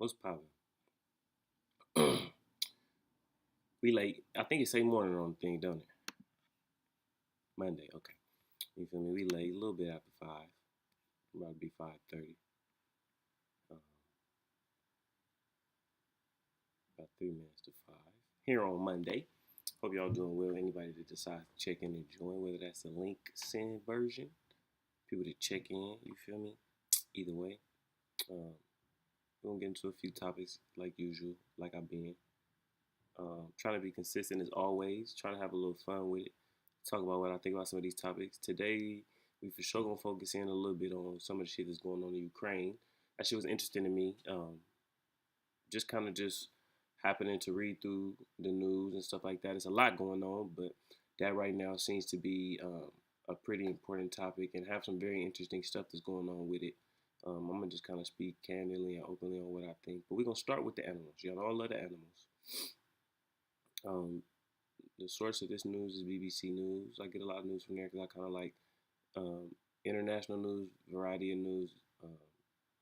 What's poppin'? We late. I think it say morning on the thing, don't it? Monday. Okay. You feel me? We late. A little bit after 5. About to be 5:30. Uh, about 3 minutes to 5. Here on Monday. Hope y'all doing well. Anybody that decides to check in and join, whether that's the link send version, people that check in. You feel me? Either way. Um, we're gonna get into a few topics like usual, like I've been. Trying to be consistent as always. Trying to have a little fun with it. Talk about what I think about some of these topics. Today, we for sure gonna focus in a little bit on some of the shit that's going on in Ukraine. That shit was interesting to me. Just kind of just happening to read through the news and stuff like that. It's a lot going on, but that right now seems to be a pretty important topic and have some very interesting stuff that's going on with it. I'm gonna just kind of speak candidly and openly on what I think. But we're gonna start with the animals. Y'all all love the animals. Um, the source of this news is BBC News. I get a lot of news from there because I kind of like um, international news, variety of news. Um,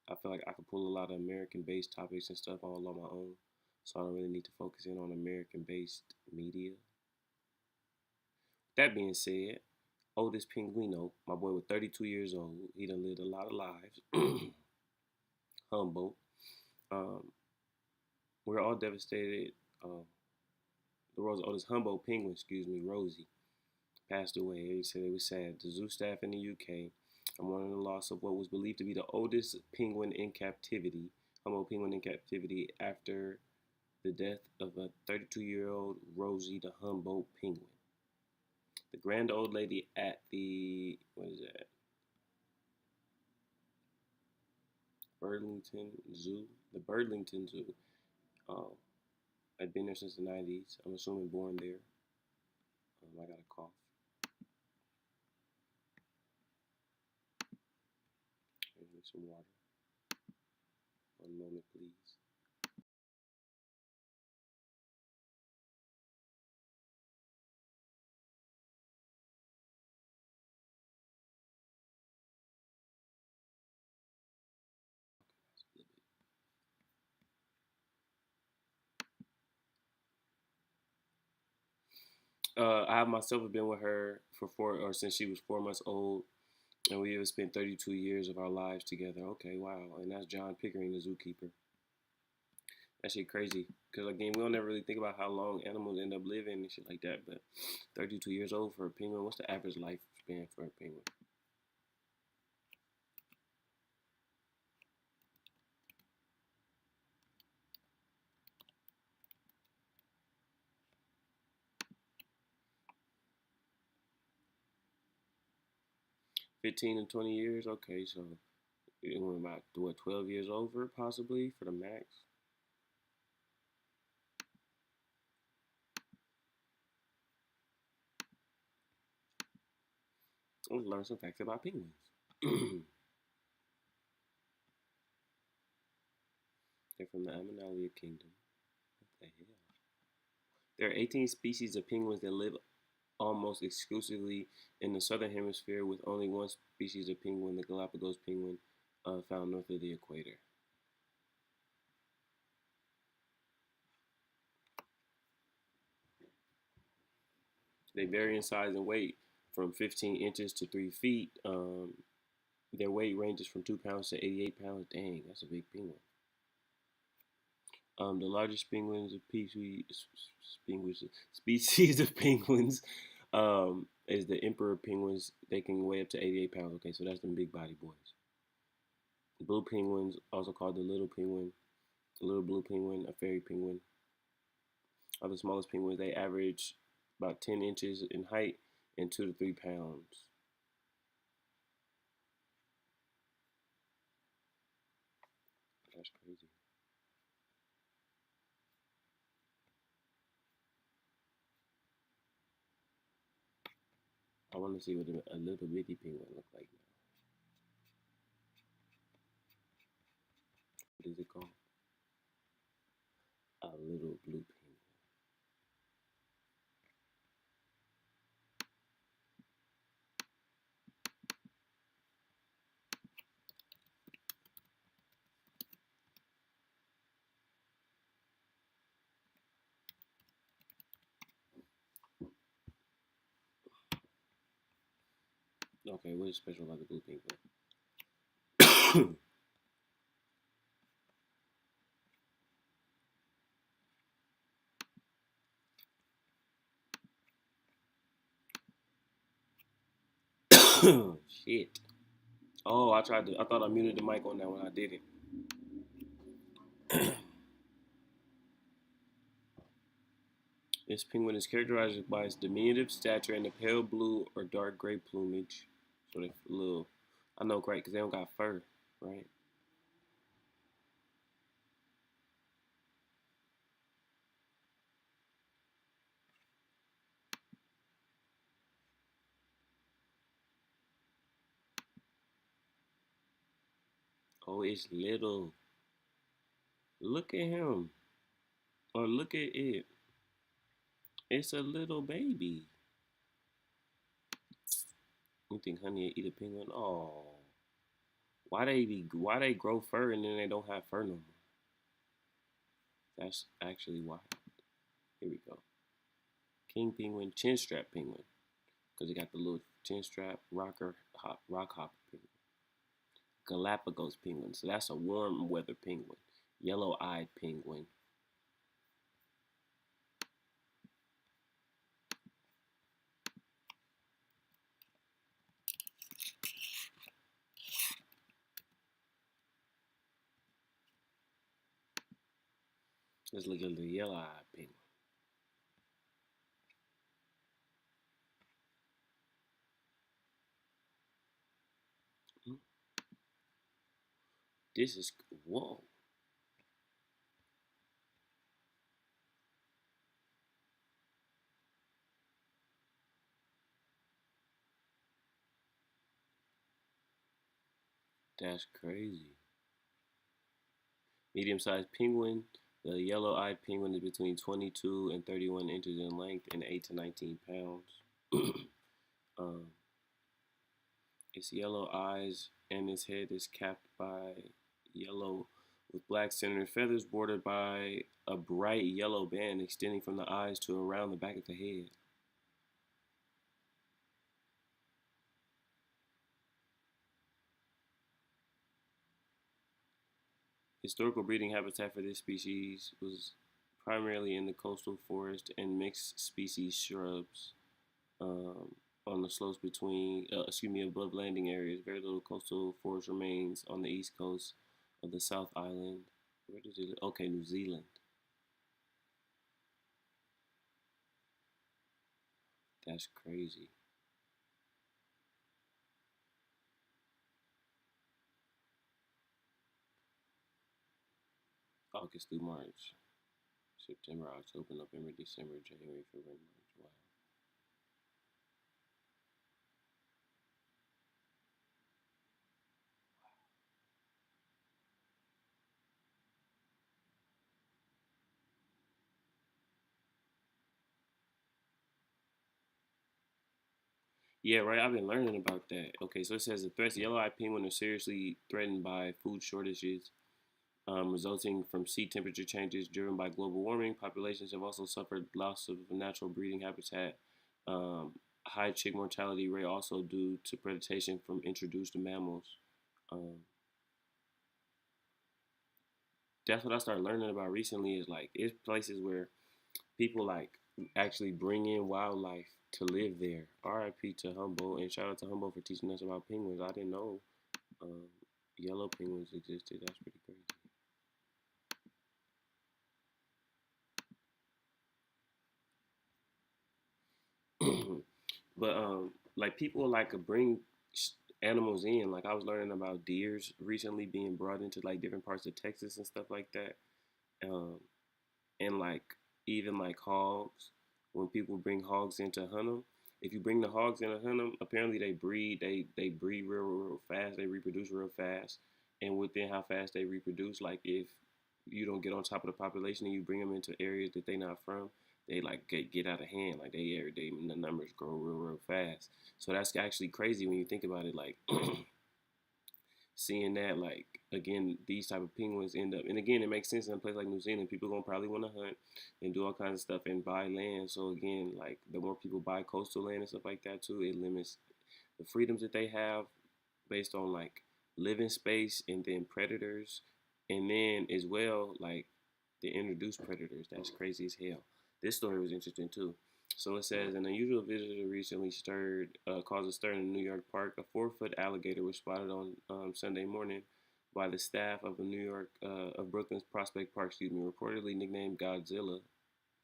I feel like I could pull a lot of American-based topics and stuff all on my own, so I don't really need to focus in on American-based media. That being said, oldest Pinguino, my boy was 32 years old. He done lived a lot of lives. Humboldt. Um, we're all devastated. The world's oldest Humboldt penguin, Rosie, passed away. He said it was sad. The zoo staff in the UK are mourning the loss of what was believed to be the oldest penguin in captivity, Humboldt penguin in captivity, after the death of a 32-year-old Rosie the Humboldt penguin. The grand old lady at the, what is that, Burlington Zoo? The Burlington Zoo. Um, I'd been there since the 90s. I'm assuming born there. I got a cough. I need some water. 1 moment, please. I myself have been with her for or since she was 4 months old, and we have spent 32 years of our lives together. Okay, wow, and that's John Pickering, the zookeeper. That shit crazy, because again, we don't ever really think about how long animals end up living and shit like that. But 32 years old for a penguin, what's the average lifespan for a penguin? 15 to 20 years. Okay, so it went about what 12 years over possibly for the max. Let's learn some facts about penguins. They're from the Aminalia Kingdom. What the hell? There are 18 species of penguins that live almost exclusively in the southern hemisphere, with only one species of penguin, the Galapagos penguin, found north of the equator. They vary in size and weight from 15 inches to 3 feet. Their weight ranges from 2 pounds to 88 pounds. Dang, that's a big penguin. The largest species of penguins is the emperor penguins. They can weigh up to 88 pounds. Okay, so that's them big body boys. Blue penguins, also called the little penguin, the little blue penguin, a fairy penguin, are the smallest penguins. They average about 10 inches in height and 2 to 3 pounds. That's crazy. I want to see what a little bitty penguin look like now. What is it called? A little blue penguin. Okay, what is special about the blue penguin? Shit. Oh, I tried to. I thought I muted the mic on that one. I didn't. This penguin is characterized by its diminutive stature and the pale blue or dark gray plumage. So they little. I know, great, because they don't got fur, right? Oh, it's little. Look at him. Or look at it. It's a little baby. You think honey will eat a penguin? Oh. Why they grow fur and then they don't have fur no more? That's actually why. Here we go. King penguin, chin strap penguin. Because it got the little chin strap rock hopper penguin. Galapagos penguin. So that's a warm weather penguin. Yellow eyed penguin. Let's look at the yellow eyed penguin. This is whoa. That's crazy. Medium-sized penguin. The yellow-eyed penguin is between 22 and 31 inches in length and 8 to 19 pounds. um, its yellow eyes and its head is capped by yellow with black center feathers bordered by a bright yellow band extending from the eyes to around the back of the head. Historical breeding habitat for this species was primarily in the coastal forest and mixed species shrubs. Um, on the slopes above landing areas. Very little coastal forest remains on the east coast of the South Island. Where does it? Okay, New Zealand. That's crazy. August through March, September, October, November, December, January, February, March. Wow. Yeah, right. I've been learning about that. Okay, so it says the threats: yellow-eyed penguin are seriously threatened by food shortages, resulting from sea temperature changes driven by global warming. Populations have also suffered loss of natural breeding habitat. Um, High chick mortality rate also due to predation from introduced mammals. Um, that's what I started learning about recently. Is like it's places where people like actually bring in wildlife to live there. R.I.P. to Humboldt and shout out to Humboldt for teaching us about penguins. I didn't know um, yellow penguins existed. That's pretty crazy. But like people like bring animals in. Like I was learning about deers recently being brought into like different parts of Texas and stuff like that. Um, and like even like hogs, when people bring hogs in to hunt them, if you bring the hogs in to hunt them, apparently they breed. They breed real fast. They reproduce real fast, and within how fast they reproduce, like if you don't get on top of the population and you bring them into areas that they not from, they like get out of hand. Like they the numbers grow real fast. So that's actually crazy when you think about it. Like seeing that, like again, these type of penguins end up, and again, it makes sense in a place like New Zealand. People gonna probably want to hunt and do all kinds of stuff and buy land. So again, like the more people buy coastal land and stuff like that too, it limits the freedoms that they have based on like living space and then predators, and then as well like the introduced predators. That's crazy as hell. This story was interesting too. So it says an unusual visitor recently caused a stir in a New York park. A 4-foot alligator was spotted on Sunday morning by the staff of the of Brooklyn's Prospect Park, reportedly nicknamed Godzilla.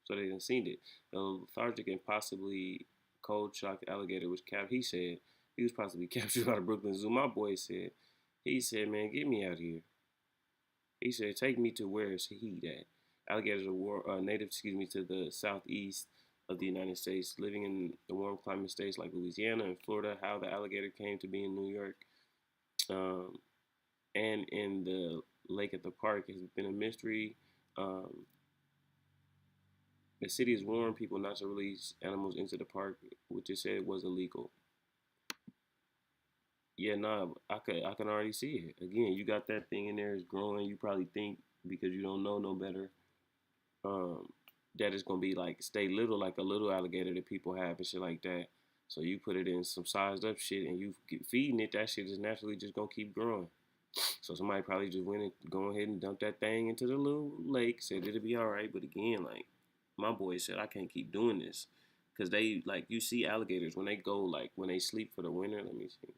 So they didn't seen it. The lethargic and possibly cold-shocked alligator was captured. He said he was possibly captured by the Brooklyn Zoo. My boy said, he said, man, get me out here. He said, take me to where is he at? Alligators are native, to the southeast of the United States, living in the warm climate states like Louisiana and Florida. How the alligator came to be in New York um, and in the lake at the park has been a mystery. The city has warned people not to release animals into the park, which it said was illegal. Yeah, nah, I can already see it. Again, you got that thing in there is growing. You probably think because you don't know no better, um, that it's gonna be like stay little like a little alligator that people have and shit like that. So you put it in some sized up shit and you keep feeding it, that shit is naturally just gonna keep growing. So somebody probably just went and go ahead and dumped that thing into the little lake, said it'll be all right. But again, like my boy said, I can't keep doing this because they like you see alligators when they go like when they sleep for the winter. Let me see.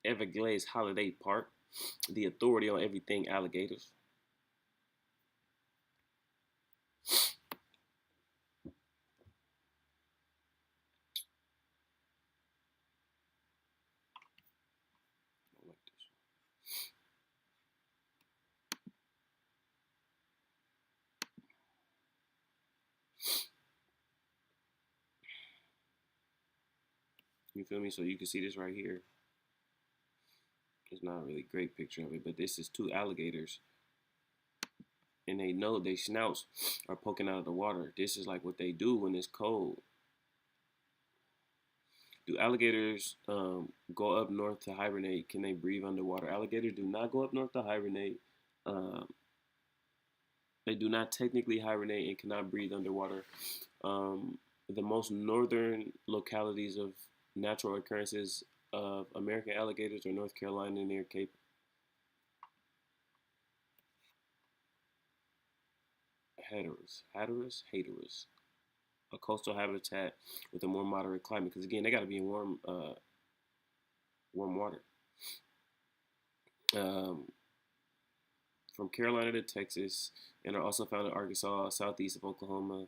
Everglades Holiday Park, the authority on everything alligators. I like this. You feel me? So you can see this right here. It's not a really great picture of it, but this is two alligators, and they know their snouts are poking out of the water. This is like what they do when it's cold. Do alligators go up north to hibernate? Can they breathe underwater? Alligators do not go up north to hibernate. Um, they do not technically hibernate and cannot breathe underwater. The most northern localities of natural occurrences of American alligators are North Carolina near Cape Hatteras, a coastal habitat with a more moderate climate. Because again, they got to be in warm water. Um, from Carolina to Texas, and are also found in Arkansas, southeast of Oklahoma.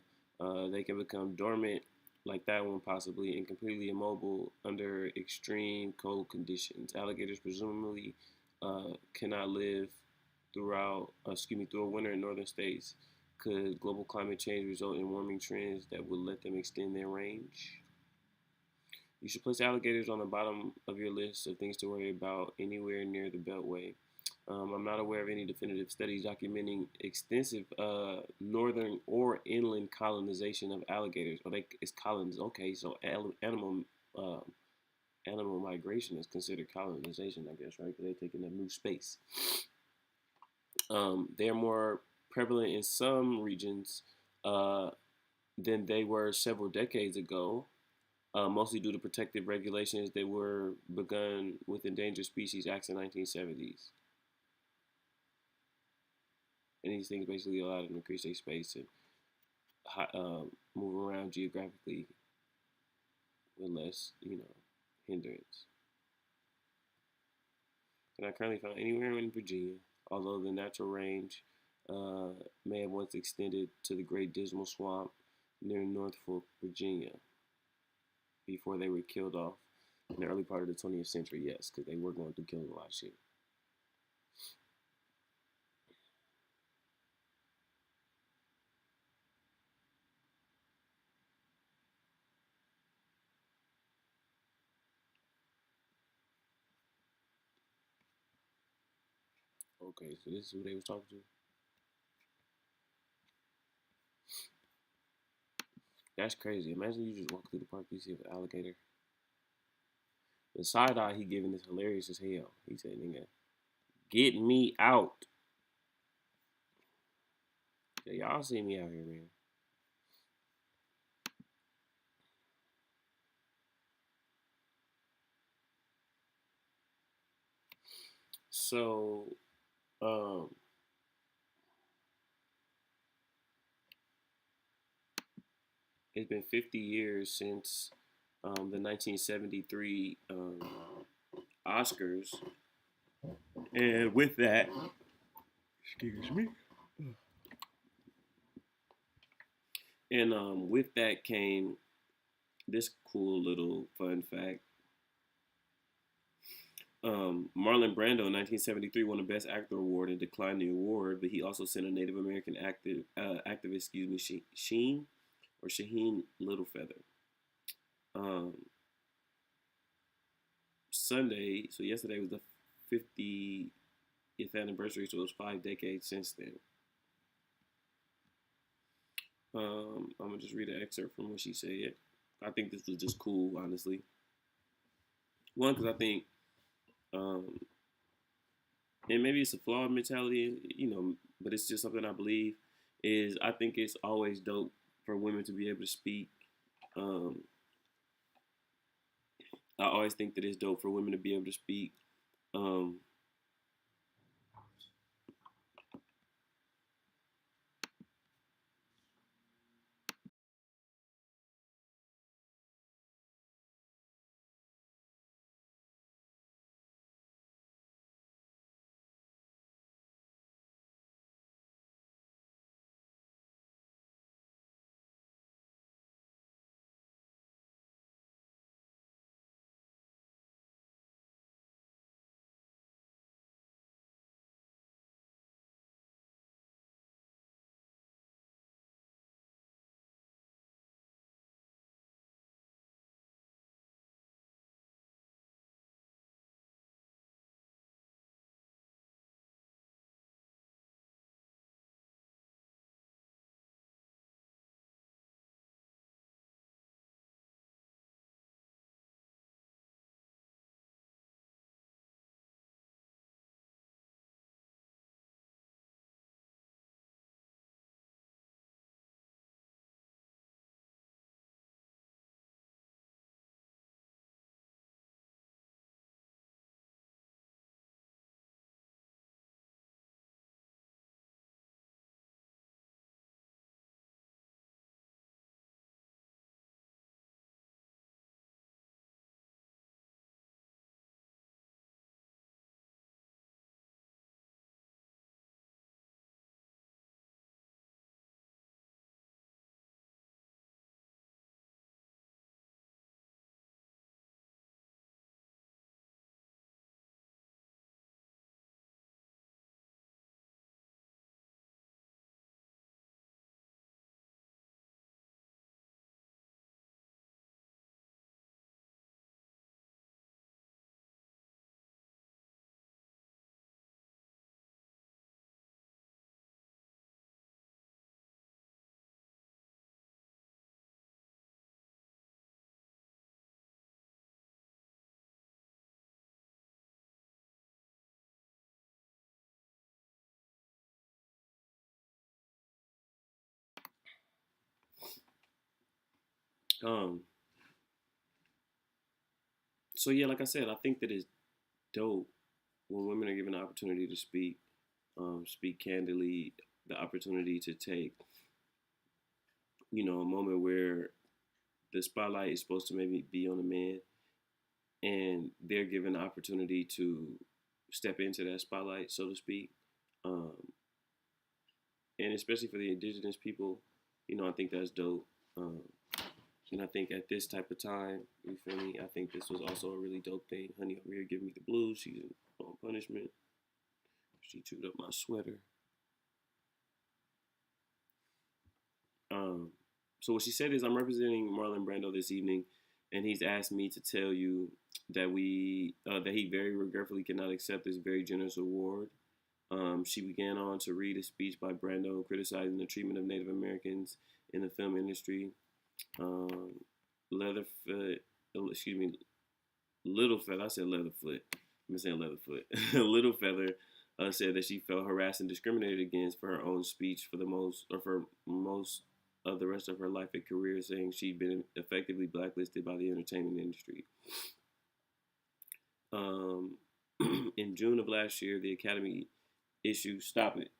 They can become dormant, like that one possibly, and completely immobile under extreme cold conditions. Alligators presumably cannot live through a winter in northern states. Could global climate change result in warming trends that would let them extend their range? You should place alligators on the bottom of your list of things to worry about anywhere near the Beltway. I'm not aware of any definitive studies documenting extensive northern or inland colonization of alligators. It's colonies. Okay, so uh, animal migration is considered colonization, I guess, right? Because they're taking up new space. They're more prevalent in some regions uh, than they were several decades ago, mostly due to protective regulations that were begun with Endangered Species Acts in the 1970s. And these things basically allow them to increase their space and move around geographically with less, hindrance. They're not currently found anywhere in Virginia, although the natural range may have once extended to the Great Dismal Swamp near Norfolk, Virginia, before they were killed off in the early part of the 20th century. Yes, because they were going to kill a lot of shit. Okay, so this is who they was talking to. That's crazy. Imagine you just walk through the park, you see an alligator. The side eye he giving is hilarious as hell. He said, "Nigga, get me out." Yeah, y'all see me out here, man. So, um, it's been 50 years since the 1973 Oscars, and with that, excuse me, and with that came this cool little fun fact. Marlon Brando in 1973 won the Best Actor award and declined the award, but he also sent a Native American activist, Shaheen Littlefeather. Um, Sunday, so yesterday was the 50th anniversary, so it was 5 decades since then. I'm gonna just read an excerpt from what she said. I think this was just cool, honestly. One, because I think, um, and maybe it's a flawed mentality, but it's just something I believe is I think it's always dope for women to be able to speak. Um, I always think that it's dope for women to be able to speak. Um, um, so yeah, like I said, I think that it's dope when women are given the opportunity to speak, speak candidly, the opportunity to take, a moment where the spotlight is supposed to maybe be on a man, and they're given the opportunity to step into that spotlight, so to speak. Um, and especially for the indigenous people, I think that's dope. Um, and I think at this type of time, you feel me? I think this was also a really dope thing. Honey over here giving me the blues. She's on punishment. She chewed up my sweater. Um, so what she said is, I'm representing Marlon Brando this evening, and he's asked me to tell you that he very regretfully cannot accept this very generous award. She began on to read a speech by Brando criticizing the treatment of Native Americans in the film industry. Um, Leatherfoot, excuse me, Littlefeather. I said Leatherfoot. I'm saying Leatherfoot. Littlefeather said that she felt harassed and discriminated against for her own speech for most of the rest of her life and career, saying she'd been effectively blacklisted by the entertainment industry. Um, in June of last year, the Academy issued "Stop It."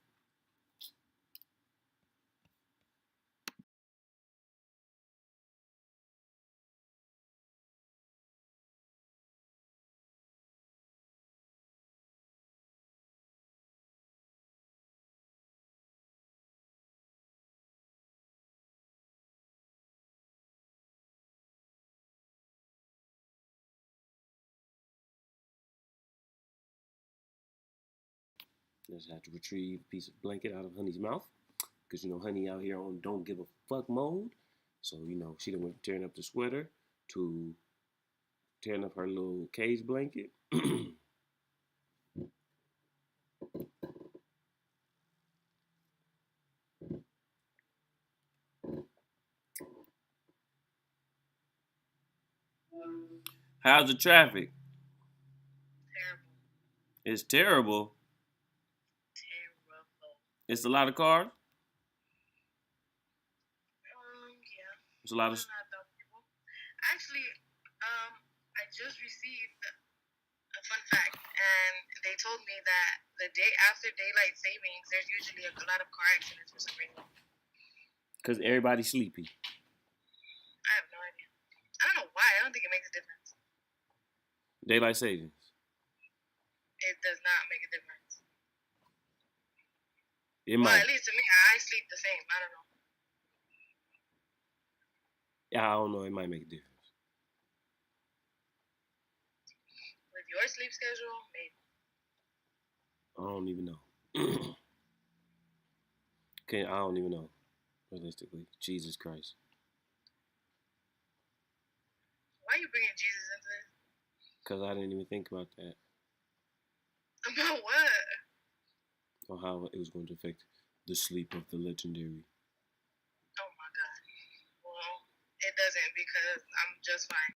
Just had to retrieve a piece of blanket out of Honey's mouth because Honey out here on don't give a fuck mode. So she done went tearing up the sweater to tearing up her little cage blanket. How's the traffic? Terrible. It's terrible. Terrible. It's a lot of cars. Yeah. It's a lot of. Actually, I just received a fun fact, and they told me that the day after daylight savings, there's usually a lot of car accidents for some reason. Because everybody's sleepy. I have no idea. I don't know why. I don't think it makes a difference. Daylight savings. It does not make a difference. It well, might. At least to me, I sleep the same. I don't know. Yeah, I don't know. It might make a difference. With your sleep schedule, maybe. I don't even know. I don't even know. Realistically, Jesus Christ. Why are you bringing Jesus into this? Because I didn't even think about that. About what? Or how it was going to affect the sleep of the legendary. Oh my God. Well, it doesn't because I'm just fine.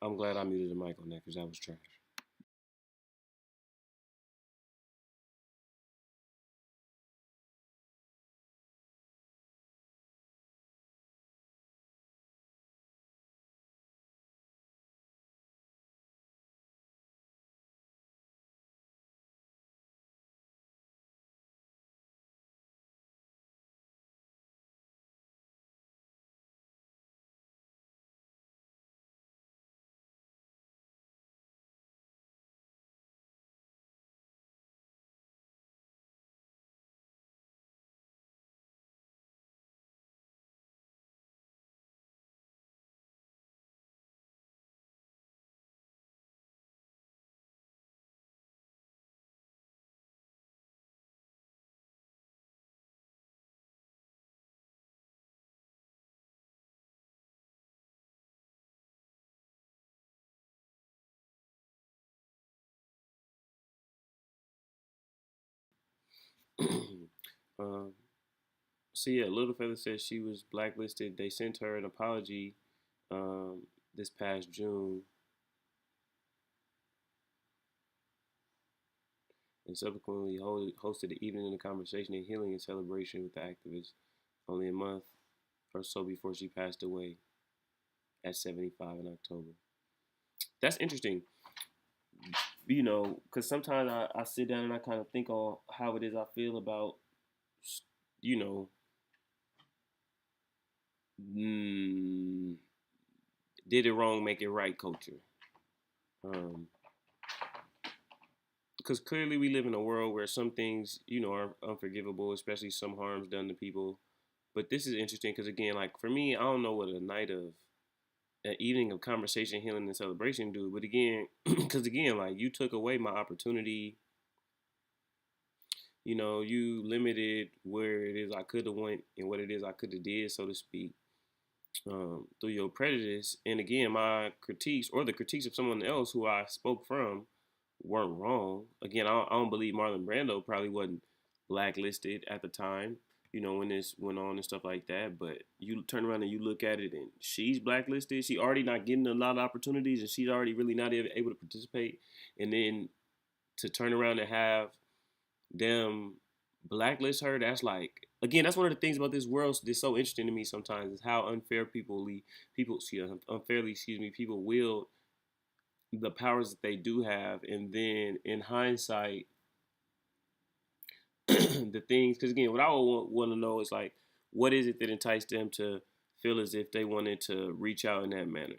I'm glad I muted the mic on that because that was trash. um, so yeah, Littlefeather says she was blacklisted. They sent her an apology this past June, and subsequently hosted the evening of conversation and healing and celebration with the activist. Only a month or so before she passed away at 75 in October. That's interesting, because sometimes I sit down and I kind of think on how it is I feel about, you know, mm, did it wrong, make it right culture. Because clearly we live in a world where some things, are unforgivable, especially some harms done to people. But this is interesting because, again, like for me, I don't know what a night of an evening of conversation, healing, and celebration do. But again, because again, like you took away my opportunity. You limited where it is I could have went and what it is I could have did, so to speak, through your prejudice. And again, my critiques or the critiques of someone else who I spoke from weren't wrong. Again, I don't believe Marlon Brando probably wasn't blacklisted at the time, when this went on and stuff like that. But you turn around and you look at it, and she's blacklisted. She already not getting a lot of opportunities, and she's already really not able to participate. And then to turn around and have them blacklist her, that's like, again, that's one of the things about this world that's so interesting to me sometimes is how unfairly, people wield the powers that they do have, and then in hindsight, the things. Because again, what I would want to know is like, what is it that enticed them to feel as if they wanted to reach out in that manner?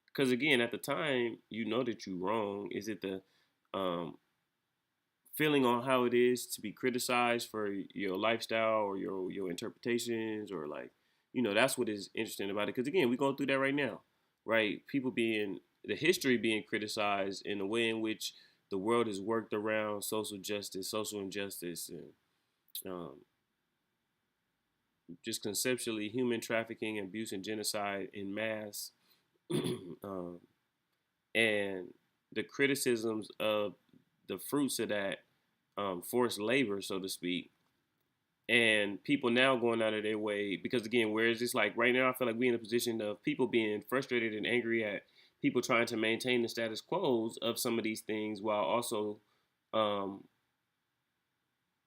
Because again, at the time, you know that you're wrong. Is it the um, feeling on how it is to be criticized for your lifestyle or your interpretations, or like, that's what is interesting about it. Because again, we're going through that right now, right? People being the history being criticized in the way in which the world is worked around social justice, social injustice, and just conceptually human trafficking, abuse, and genocide in mass, um, and the criticisms of the fruits of that forced labor, so to speak, and people now going out of their way. Because again, whereas it's like right now, I feel like we're in a position of people being frustrated and angry at people trying to maintain the status quo of some of these things, while also um,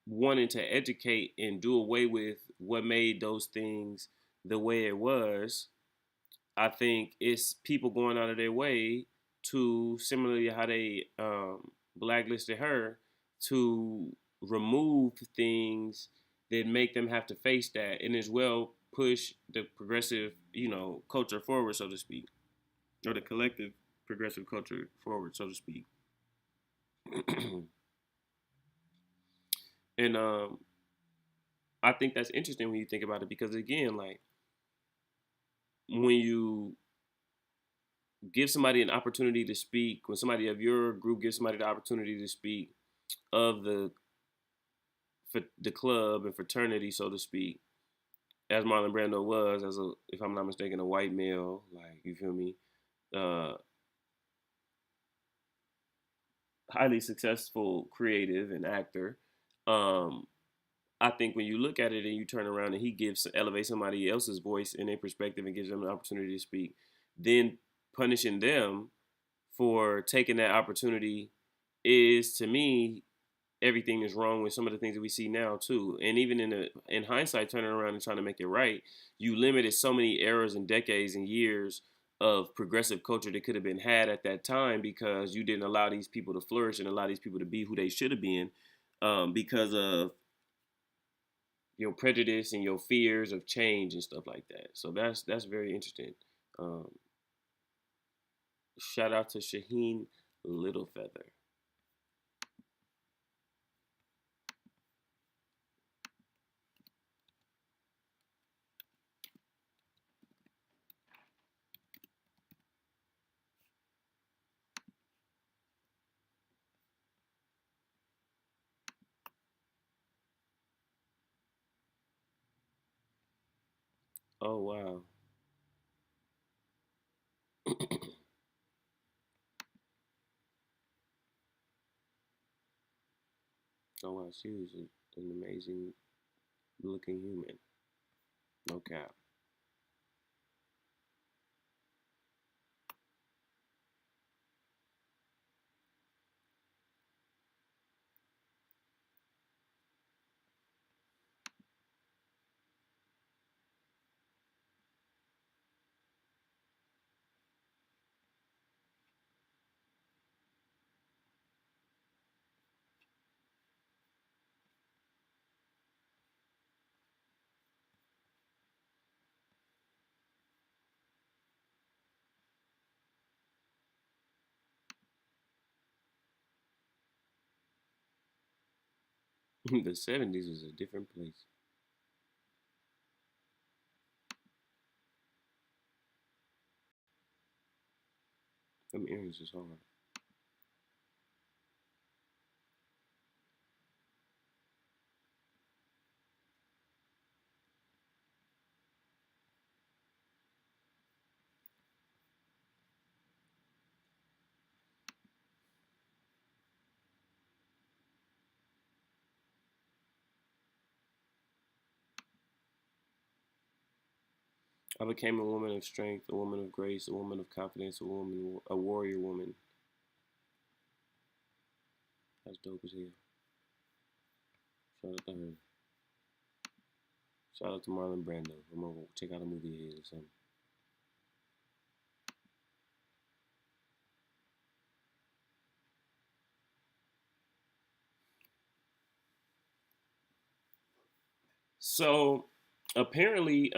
wanting to educate and do away with what made those things the way it was. I think it's people going out of their way to, similarly how they blacklisted her, to remove things that make them have to face that, and as well push the progressive, culture forward, so to speak, or the collective progressive culture forward, so to speak. And I think that's interesting when you think about it, because again, like, when you give somebody an opportunity to speak, when somebody of your group gives somebody the opportunity to speak of the club and fraternity, so to speak, as Marlon Brando was, as a, if I'm not mistaken, a white male, like, you feel me, uh, highly successful creative and actor. Um, I think when you look at it and you turn around and he elevates somebody else's voice and their perspective and gives them an opportunity to speak, then punishing them for taking that opportunity is, to me, everything is wrong with some of the things that we see now too. And even in hindsight, turning around and trying to make it right, you limited so many eras and decades and years of progressive culture that could have been had at that time, because you didn't allow these people to flourish and allow these people to be who they should have been, because of your prejudice and your fears of change and stuff like that. So that's very interesting. Um, Shout out to Shaheen Littlefeather. Oh wow. Oh wow, she was an amazing looking human. No cap. The '70s was a different place. Them earrings was hard. I became a woman of strength, a woman of grace, a woman of confidence, a warrior woman. That's dope as hell. Shout out to her. Shout out to Marlon Brando. I'm gonna check out a movie of his or something. So apparently,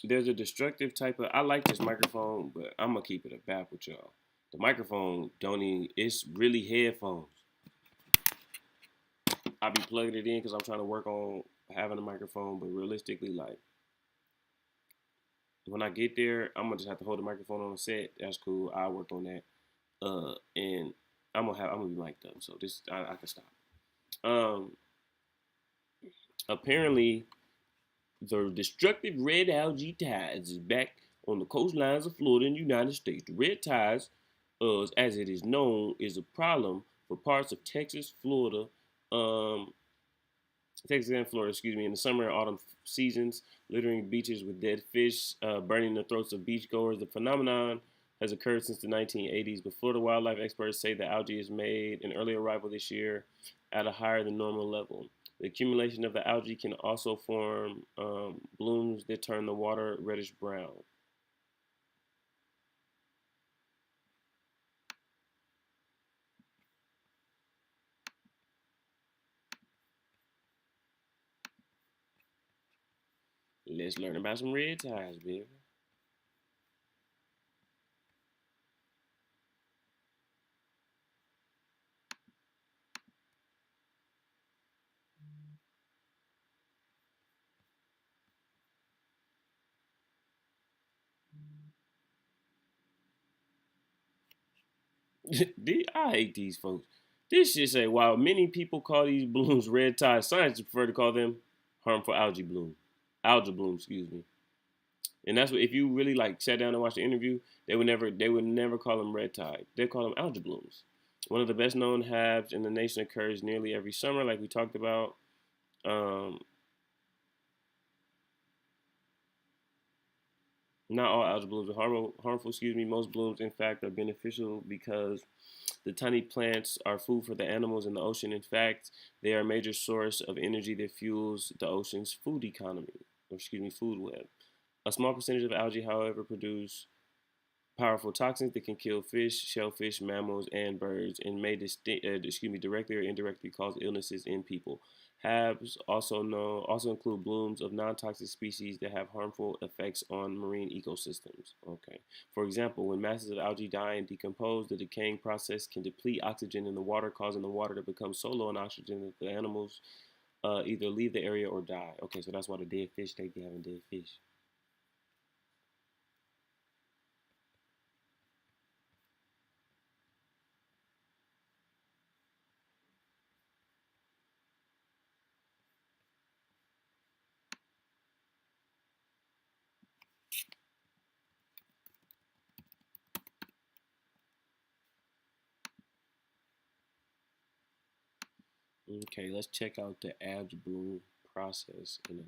there's a destructive type of. I like this microphone, but I'm gonna keep it a back with y'all. The microphone don't even. It's really headphones. I be plugging it in because I'm trying to work on having a microphone, but realistically, like when I get there, I'm gonna just have to hold the microphone on the set. That's cool. I'll work on that. And I'm gonna be mic'd up, so this I can stop. Um, Apparently, the destructive red algae tides is back on the coastlines of Florida and the United States. The red tides, as it is known, is a problem for parts of um, Texas and Florida, in the summer and autumn seasons, littering beaches with dead fish, burning the throats of beachgoers. The phenomenon has occurred since the 1980s, but Florida wildlife experts say the algae has made an early arrival this year at a higher than normal level. The accumulation of the algae can also form blooms that turn the water reddish brown. Let's learn about some red tides, baby. I hate these folks. This shit say while many people call these blooms red tide, scientists prefer to call them harmful algae bloom. Algae bloom, excuse me. And that's what if you really like sat down and watched the interview, they would never call them red tide. They call them algae blooms. One of the best known HABs in the nation occurs nearly every summer, like we talked about. Um, Not all algae blooms are harmful. Most blooms, in fact, are beneficial because the tiny plants are food for the animals in the ocean. In fact, they are a major source of energy that fuels the ocean's food economy, food web. A small percentage of algae, however, produce powerful toxins that can kill fish, shellfish, mammals, and birds, and may directly or indirectly cause illnesses in people. HABs also include blooms of non-toxic species that have harmful effects on marine ecosystems. Okay. For example, when masses of algae die and decompose, the decaying process can deplete oxygen in the water, causing the water to become so low in oxygen that the animals either leave the area or die. Okay, so that's why the dead fish they be having dead fish. Okay, let's check out the algae bloom process in the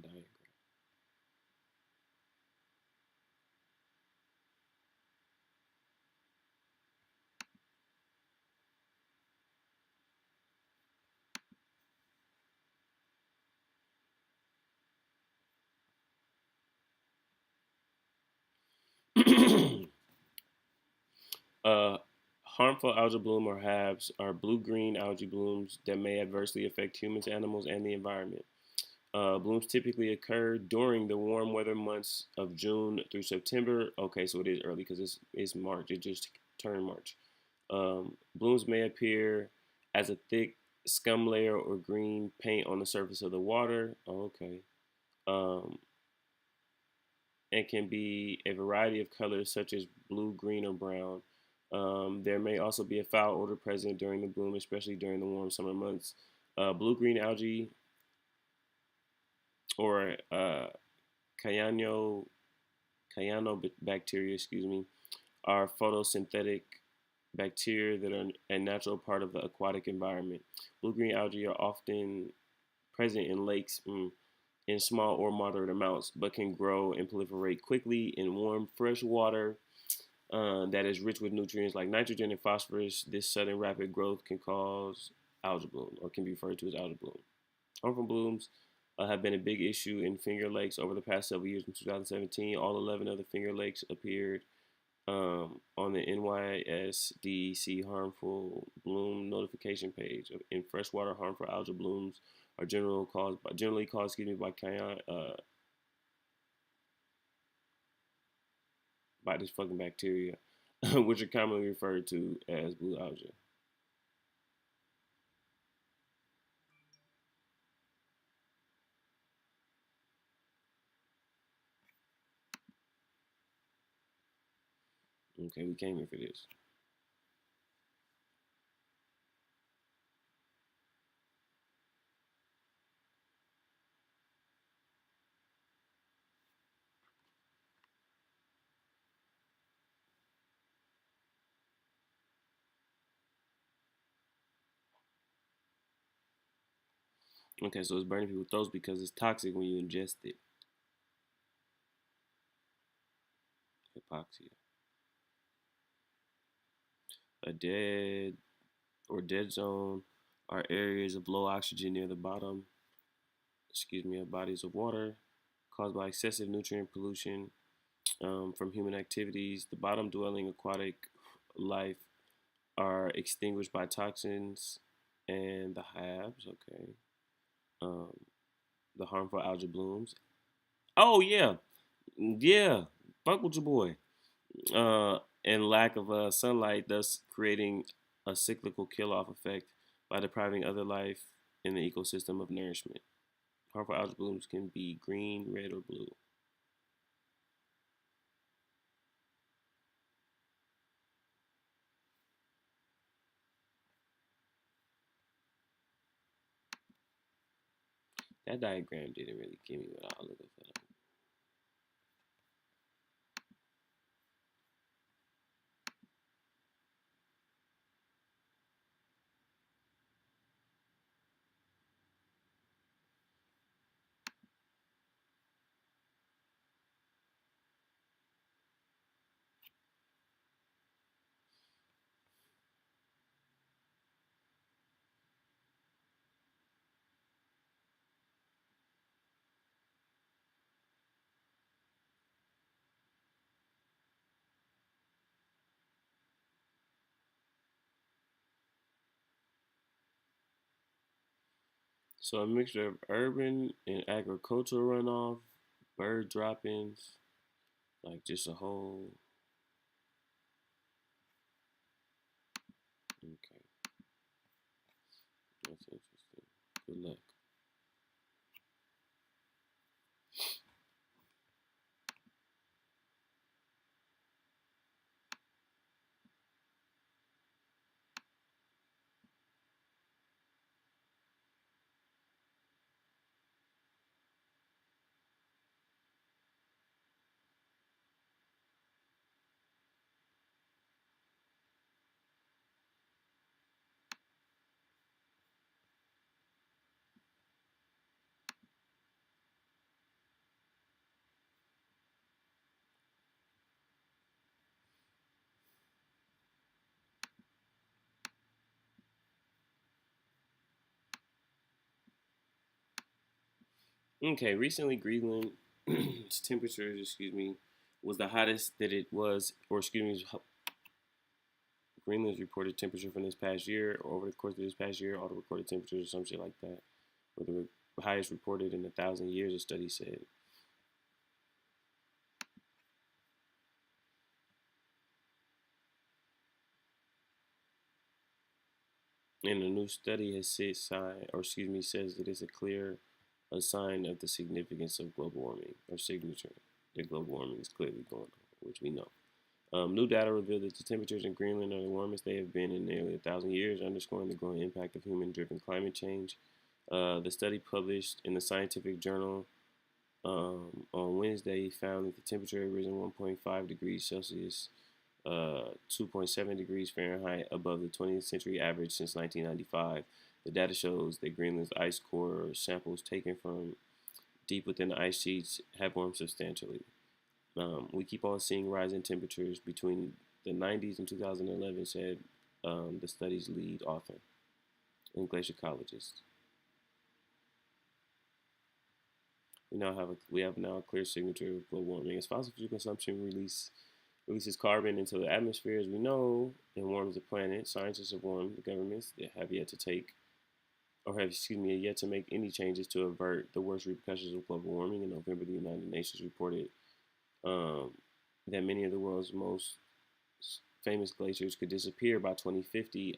diagram. uh, Harmful algae bloom or HABs are blue-green algae blooms that may adversely affect humans, animals, and the environment. Blooms typically occur during the warm weather months of June through September. Okay, so it is early because it's March. It just turned March. Blooms may appear as a thick scum layer or green paint on the surface of the water. Okay. Um, and can be a variety of colors such as blue, green, or brown. There may also be a foul odor present during the bloom, especially during the warm summer months. Blue-green algae or cyano, cyanobacteria, are photosynthetic bacteria that are a natural part of the aquatic environment. Blue-green algae are often present in lakes, in small or moderate amounts, but can grow and proliferate quickly in warm, fresh water that is rich with nutrients like nitrogen and phosphorus. This sudden rapid growth can cause algal bloom, or can be referred to as algal bloom. Harmful blooms have been a big issue in Finger Lakes over the past several years. In 2017, all 11 of the Finger Lakes appeared on the NYSDC harmful bloom notification page. In freshwater, harmful algal blooms are generally caused by this fucking bacteria, which are commonly referred to as blue algae. Okay, we came here for this. Okay, so it's burning people's throats because it's toxic when you ingest it. Hypoxia. A dead zone are areas of low oxygen near the bottom, of bodies of water caused by excessive nutrient pollution from human activities. The bottom dwelling aquatic life are extinguished by toxins and the HABs, okay. Um, the harmful algal blooms. Oh, yeah. Yeah. Fuck with your boy. And lack of sunlight, thus creating a cyclical kill off effect by depriving other life in the ecosystem of nourishment. Harmful algal blooms can be green, red, or blue. That diagram didn't really give me what I was looking for. So a mixture of urban and agricultural runoff, bird droppings, like just a whole. Okay, that's interesting. Good luck. Okay, recently Greenland's temperatures, was the hottest that it was, or Greenland's reported temperature from this past year, or over the course of this past year, all the recorded temperatures or some shit like that, were the highest reported in 1,000 years, a study said. And a new study has says that it's a clear a sign of the significance of global warming, or signature that global warming is clearly going on, which we know. New data revealed that the temperatures in Greenland are the warmest they have been in nearly 1,000 years, underscoring the growing impact of human-driven climate change. The study published in the scientific journal on Wednesday found that the temperature had risen 1.5 degrees Celsius, 2.7 degrees Fahrenheit above the 20th century average since 1995. The data shows that Greenland's ice core samples taken from deep within the ice sheets have warmed substantially. We keep on seeing rising temperatures between the 90s and 2011, said the study's lead author and glaciologist. We have now a clear signature of global warming. As fossil fuel consumption releases carbon into the atmosphere, as we know, and warms the planet. Scientists have warned the governments that have yet to take, or have, yet to make any changes to avert the worst repercussions of global warming. In November, the United Nations reported um, that many of the world's most famous glaciers could disappear by 2050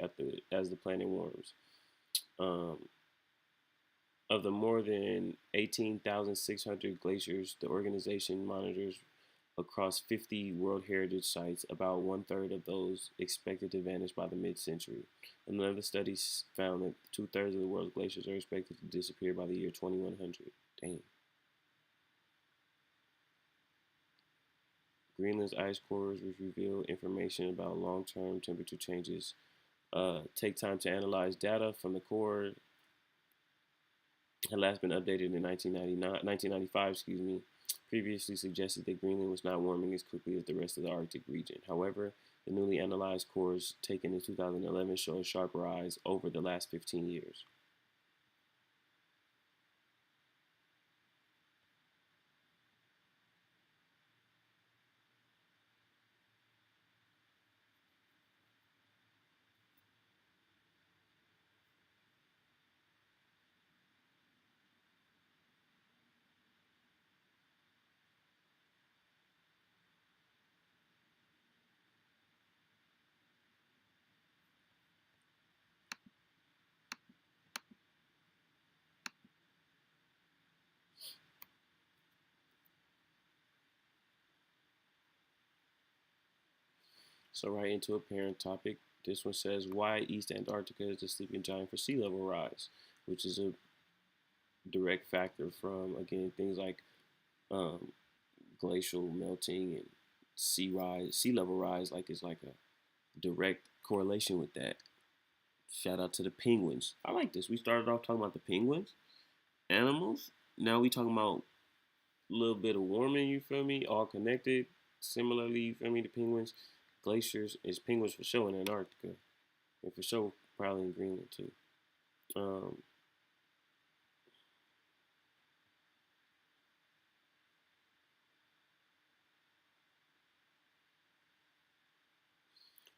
as the planet warms. Um, of the more than 18,600 glaciers the organization monitors across 50 World Heritage sites, about one-third of those expected to vanish by the mid-century. Another study found that two-thirds of the world's glaciers are expected to disappear by the year 2100. Dang. Greenland's ice cores, which reveal information about long-term temperature changes, take time to analyze data from the core. Had last been updated in 1995, previously suggested that Greenland was not warming as quickly as the rest of the Arctic region. However, the newly analyzed cores taken in 2011 show a sharp rise over the last 15 years. So right into a parent topic. This one says, why East Antarctica is the sleeping giant for sea level rise, which is a direct factor from, again, things like um, glacial melting and sea level rise, like it's like a direct correlation with that. Shout out to the penguins. I like this. We started off talking about the penguins, animals. Now we talking about a little bit of warming, you feel me? All connected. Similarly, you feel me? The penguins, glaciers is penguins for sure in Antarctica. And for sure, probably in Greenland too. Um,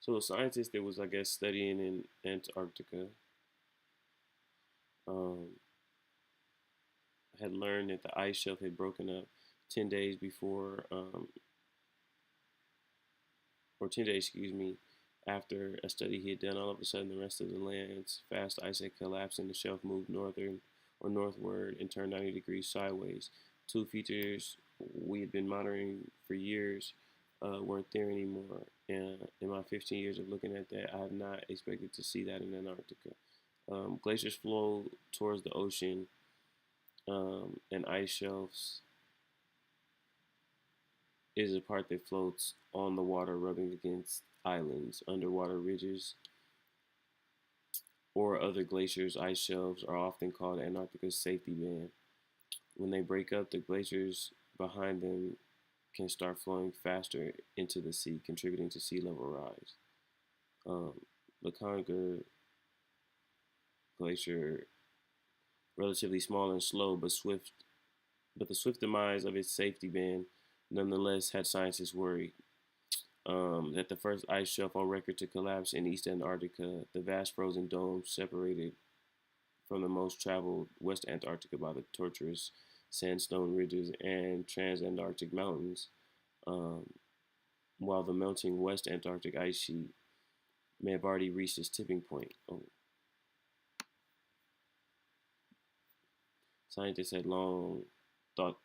so a scientist that was, I guess, studying in Antarctica um, had learned that the ice shelf had broken up 10 days before, or 10 days, after a study he had done. All of a sudden, the rest of the land's fast ice had collapsed and the shelf moved northern or northward and turned 90 degrees sideways. Two features we had been monitoring for years weren't there anymore. And in my 15 years of looking at that, I have not expected to see that in Antarctica. Glaciers flow towards the ocean, and ice shelves is a part that floats on the water, rubbing against islands, underwater ridges, or other glaciers. Ice shelves are often called Antarctica's safety band. When they break up, the glaciers behind them can start flowing faster into the sea, contributing to sea level rise. The Conger Glacier, relatively small and slow, but the swift demise of its safety band nonetheless had scientists worried. That the first ice shelf on record to collapse in East Antarctica, the vast frozen dome separated from the most traveled West Antarctica by the tortuous sandstone ridges and transantarctic mountains, um, while the melting West Antarctic ice sheet may have already reached its tipping point. Oh. Scientists had long thought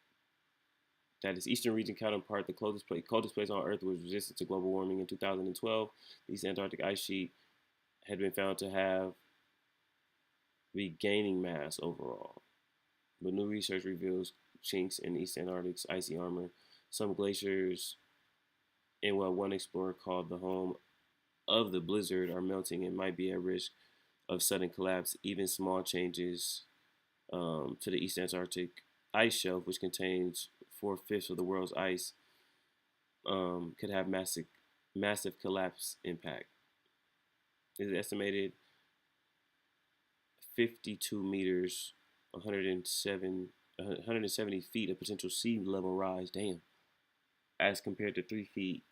that its eastern region counterpart, the coldest place on Earth, was resistant to global warming. In 2012, the East Antarctic ice sheet had been found to have be gaining mass overall. But new research reveals chinks in East Antarctic's icy armor. Some glaciers in what one explorer called the home of the blizzard are melting and might be at risk of sudden collapse. Even small changes to the East Antarctic ice shelf, which contains 4/5 of the world's ice, could have massive collapse impact. It is estimated 52 meters, 170 feet of potential sea level rise. Damn, as compared to 3 feet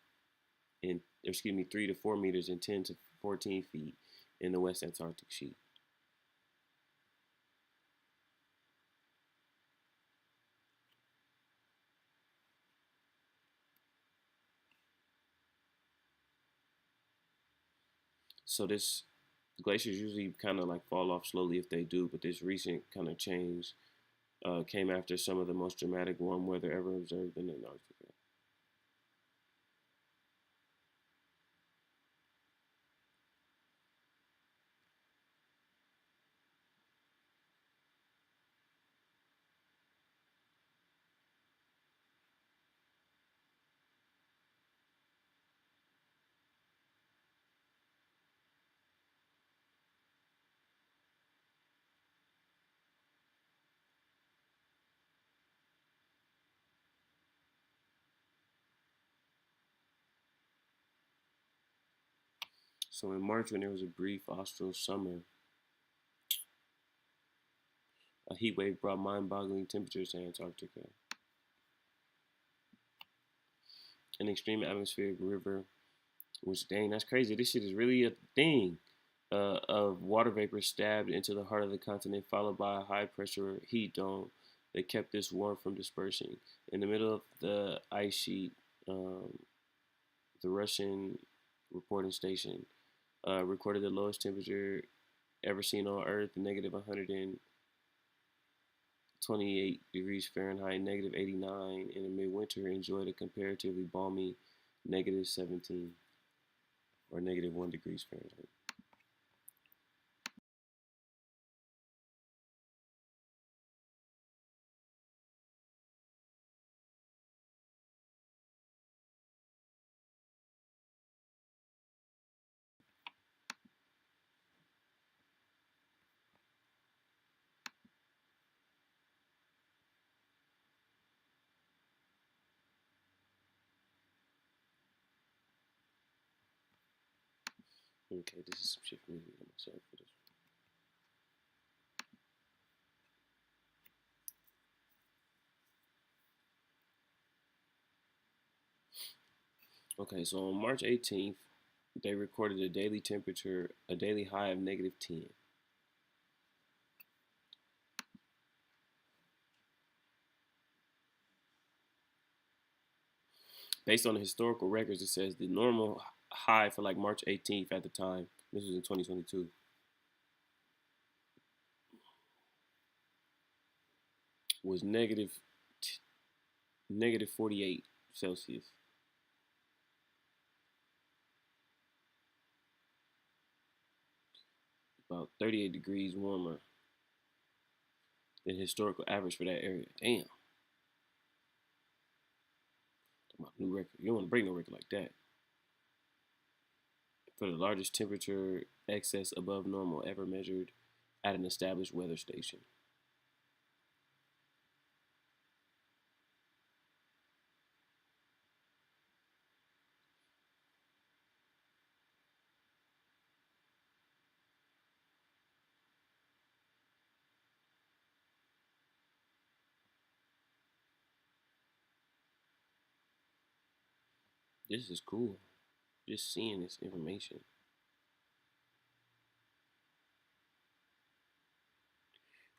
in, 3 to 4 meters and 10 to 14 feet in the West Antarctic sheet. So this glaciers usually kind of like fall off slowly if they do, but this recent kind of change came after some of the most dramatic warm weather ever observed in Antarctica. So in March, when there was a brief austral summer, a heat wave brought mind-boggling temperatures to Antarctica. An extreme atmospheric river, which dang, that's crazy. This shit is really a thing. Of water vapor stabbed into the heart of the continent, followed by a high-pressure heat dome that kept this warmth from dispersing. In the middle of the ice sheet, um, the Russian reporting station recorded the lowest temperature ever seen on Earth, negative 128 degrees Fahrenheit, negative 89 in the midwinter, enjoyed a comparatively balmy negative 17 or negative 1 degrees Fahrenheit. Okay, this is some shit for me to read on myself for this. Okay, so on March 18th, they recorded a daily high of negative 10. Based on the historical records, it says the normal high for like March 18th at the time, this was in 2022, was negative 48 Celsius. About 38 degrees warmer than historical average for that area. Damn. Talking about new record. You don't want to break no record like that. For the largest temperature excess above normal ever measured at an established weather station. This is cool. Just seeing this information.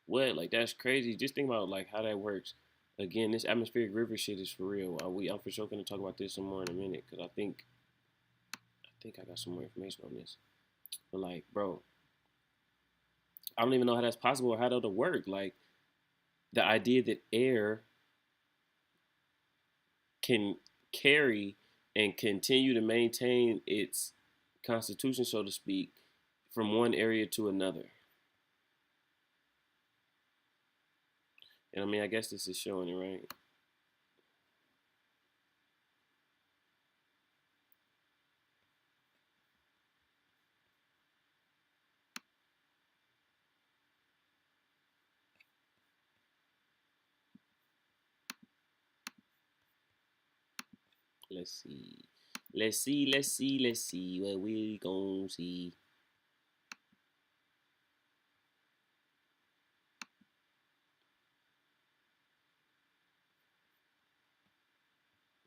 What? Like that's crazy. Just think about like how that works. Again, this atmospheric river shit is for real. I'm for sure gonna talk about this some more in a minute because I think I got some more information on this. But like, bro, I don't even know how that's possible or how that'll work. Like the idea that air can carry and continue to maintain its constitution, so to speak, from one area to another. And I mean, I guess this is showing it, right? Let's see. Let's see what we gon' see.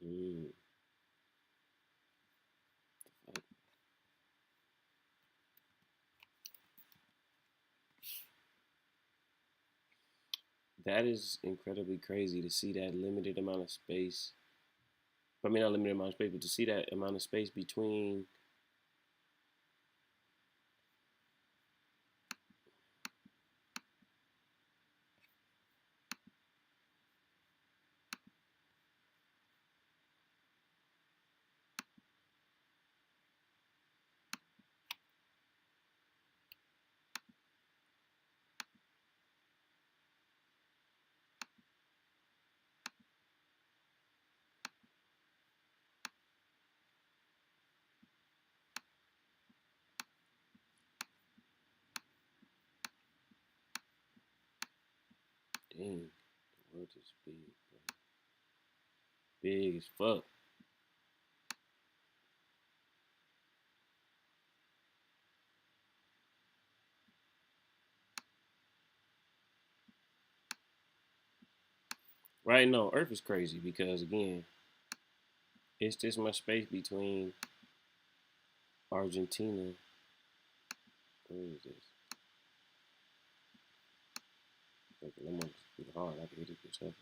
Mm. That is incredibly crazy to see that limited amount of space. I mean, not limited amount of space, but to see that amount of space between. Dang, the world is big, bro. Big as fuck. Right? No, Earth is crazy because again, it's this much space between Argentina. Where is this? Like, I'm gonna hit it hard. I can hit it this up.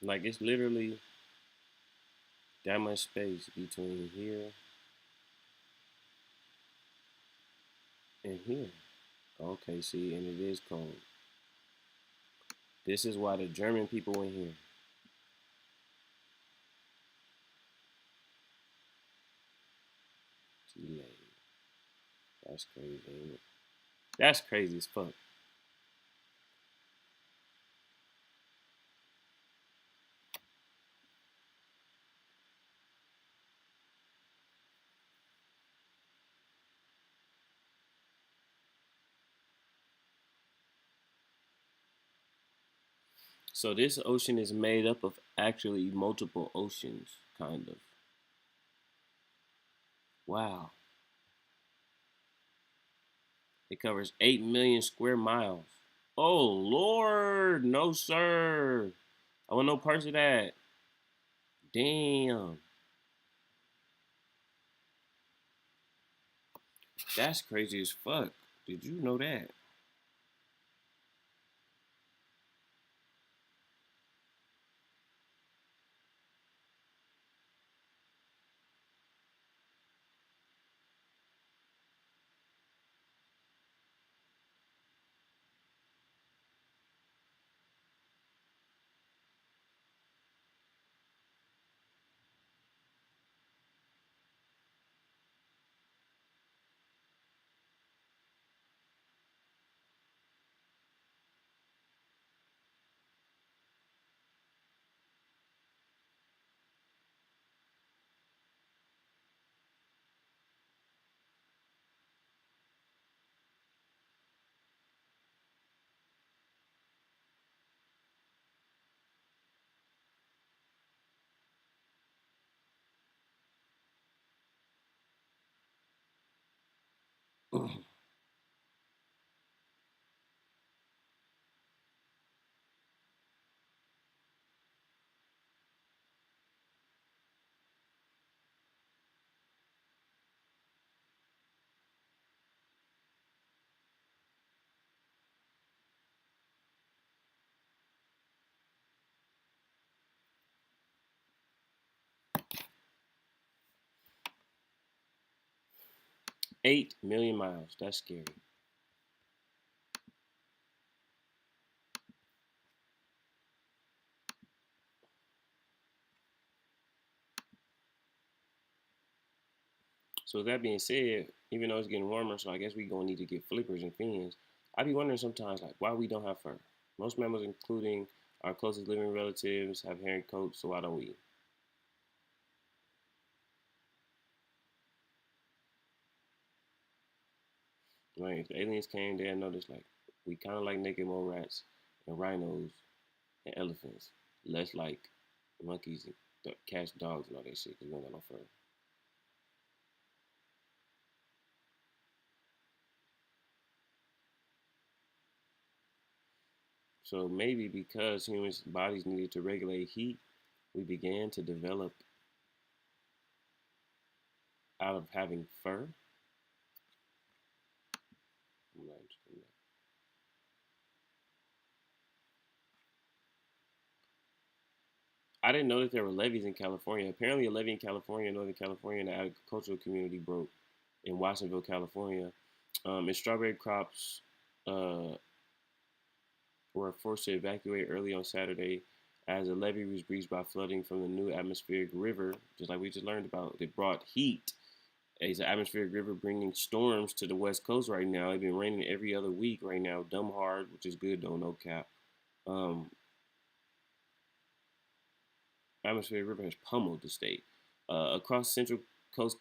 Like it's literally that much space between here and here. Okay, see, and it is cold. This is why the German people in here. Chile. That's crazy, ain't it? That's crazy as fuck. So this ocean is made up of actually multiple oceans, kind of. Wow. It covers 8 million square miles. Oh Lord, no sir. I want no parts of that. Damn. That's crazy as fuck. Did you know that? Mm. 8 million miles. That's scary. So with that being said, even though it's getting warmer, so I guess we gonna need to get flippers and fins. I be wondering sometimes, like, why we don't have fur. Most mammals, including our closest living relatives, have hair and coats, so why don't we? Like, if the aliens came, they'd notice, like, we kind of like naked mole rats and rhinos and elephants, less like monkeys and cats, dogs, and all that shit, because we don't got no fur. So maybe because humans' bodies needed to regulate heat, we began to develop out of having fur. I'm not interested in that. I didn't know that there were levees in California. Apparently, a levee in California, Northern California, in the agricultural community broke in Watsonville, California. And strawberry crops uh, were forced to evacuate early on Saturday as a levee was breached by flooding from the new atmospheric river, just like we just learned about. It brought heat. It's an atmospheric river bringing storms to the West Coast right now. It's been raining every other week right now, dumb hard, which is good though, no cap. Um, atmospheric river has pummeled the state. Across coast,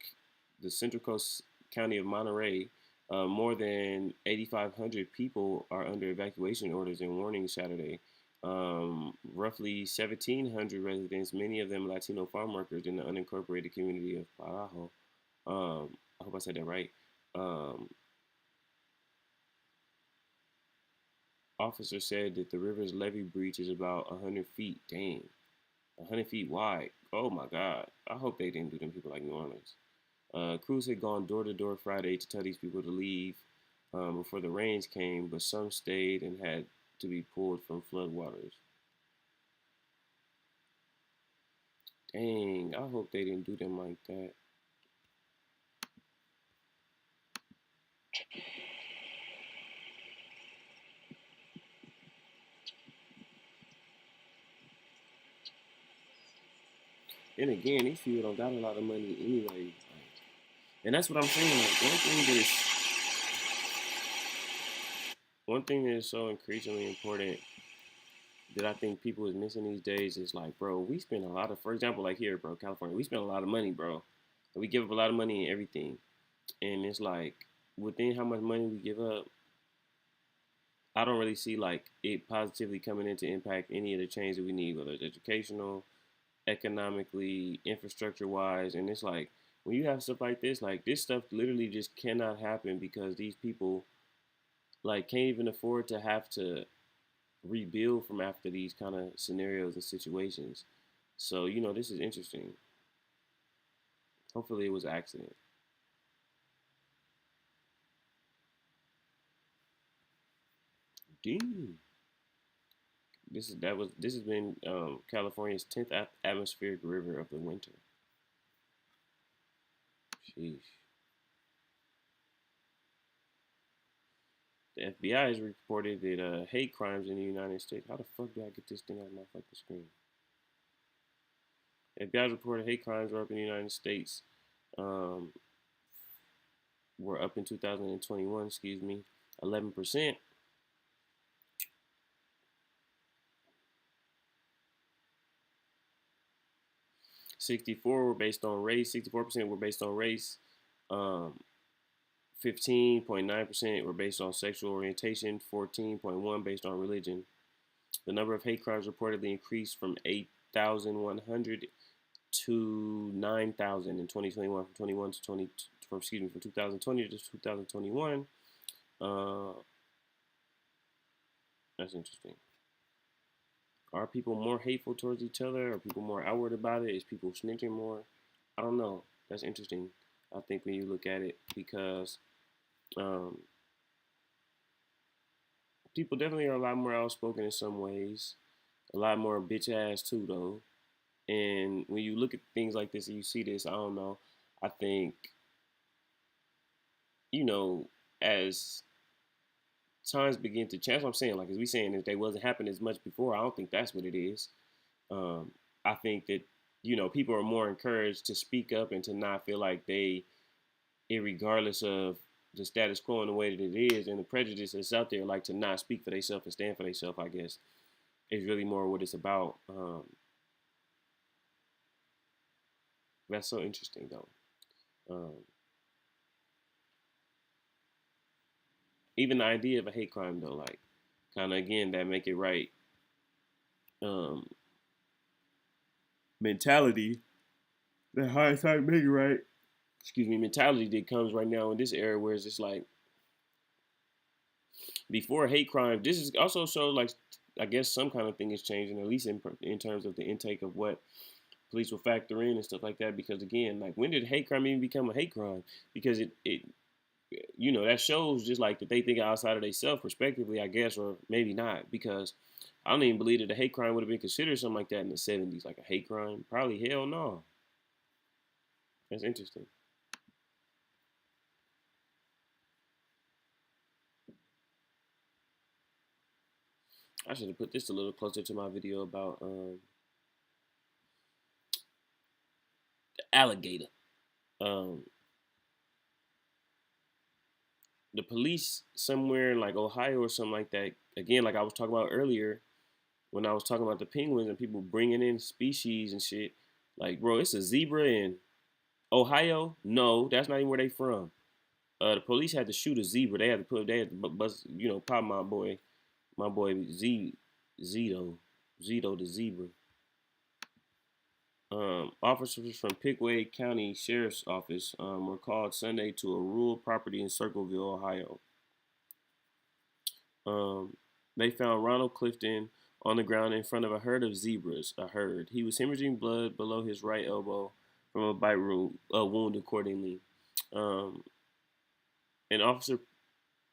the Central Coast County of Monterey, more than 8,500 people are under evacuation orders and warnings Saturday. Roughly 1,700 residents, many of them Latino farm workers in the unincorporated community of Parajo. I hope I said that right. Um, Officers said that the river's levee breach is about 100 feet. Dang, 100 feet wide. Oh my God. I hope they didn't do them people like New Orleans. Crews had gone door to door Friday to tell these people to leave before the rains came, but some stayed and had to be pulled from floodwaters. Dang, I hope they didn't do them like that. Then again, these people don't got a lot of money anyway. And that's what I'm saying. Like, one thing that is so increasingly important that I think people is missing these days is like, bro, we spend a lot of, for example, like here, bro, California, we spend a lot of money, bro. We give up a lot of money in everything, and it's like within how much money we give up, I don't really see like it positively coming in to impact any of the change that we need, whether it's educational, economically, infrastructure wise, and it's like when you have stuff like this stuff literally just cannot happen because these people like can't even afford to have to rebuild from after these kind of scenarios and situations. So, this is interesting. Hopefully it was an accident. Damn. This has been California's 10th atmospheric river of the winter. Sheesh. The FBI has reported that hate crimes in the United States. How the fuck do I get this thing out of my fucking screen? The FBI has reported hate crimes were up in the United States. Um, were up in 2021. Excuse me, 11%. 64 were based on race. 64% were based on race. 15.9% were based on sexual orientation. 14.1 based on religion. The number of hate crimes reportedly increased from 8,100 to 9,000 in 2021 from 21 to 20 from excuse me from 2020 to 2021. Uh, that's interesting. Are people more hateful towards each other? Are people more outward about it? Is people snitching more? I don't know. That's interesting. I think when you look at it because um, people definitely are a lot more outspoken in some ways. A lot more bitch ass too, though. And when you look at things like this and you see this, I don't know. I think you know as times begin to change. That's what I'm saying. Like as we saying, if they wasn't happening as much before, I don't think that's what it is. Um, I think that people are more encouraged to speak up and to not feel like they, regardless of the status quo in the way that it is, and the prejudice that's out there, like to not speak for themselves and stand for themselves, I guess, is really more what it's about. That's so interesting, though. Um, even the idea of a hate crime, though, like, kind of again, that make it right um, mentality, the hindsight make it right. Excuse me, mentality that comes right now in this era, where it's just like before hate crime. This is also shows like I guess some kind of thing is changing, at least in terms of the intake of what police will factor in and stuff like that. Because again, like when did hate crime even become a hate crime? Because it that shows just like that they think outside of themselves, respectively, I guess, or maybe not. Because I don't even believe that a hate crime would have been considered something like that in the '70s, like a hate crime. Probably hell no. That's interesting. I should have put this a little closer to my video about the alligator. Um, the police somewhere in like Ohio or something like that. Again, like I was talking about earlier when I was talking about the penguins and people bringing in species and shit. Like, bro, it's a zebra in Ohio. No, that's not even where they from. The police had to shoot a zebra. They had to bust, pop my boy Zito, Zito the zebra. Officers from Pickaway County Sheriff's Office were called Sunday to a rural property in Circleville, Ohio. Um, they found Ronald Clifton on the ground in front of a herd of zebras. A herd. He was hemorrhaging blood below his right elbow from a bite wound, accordingly. Um, an officer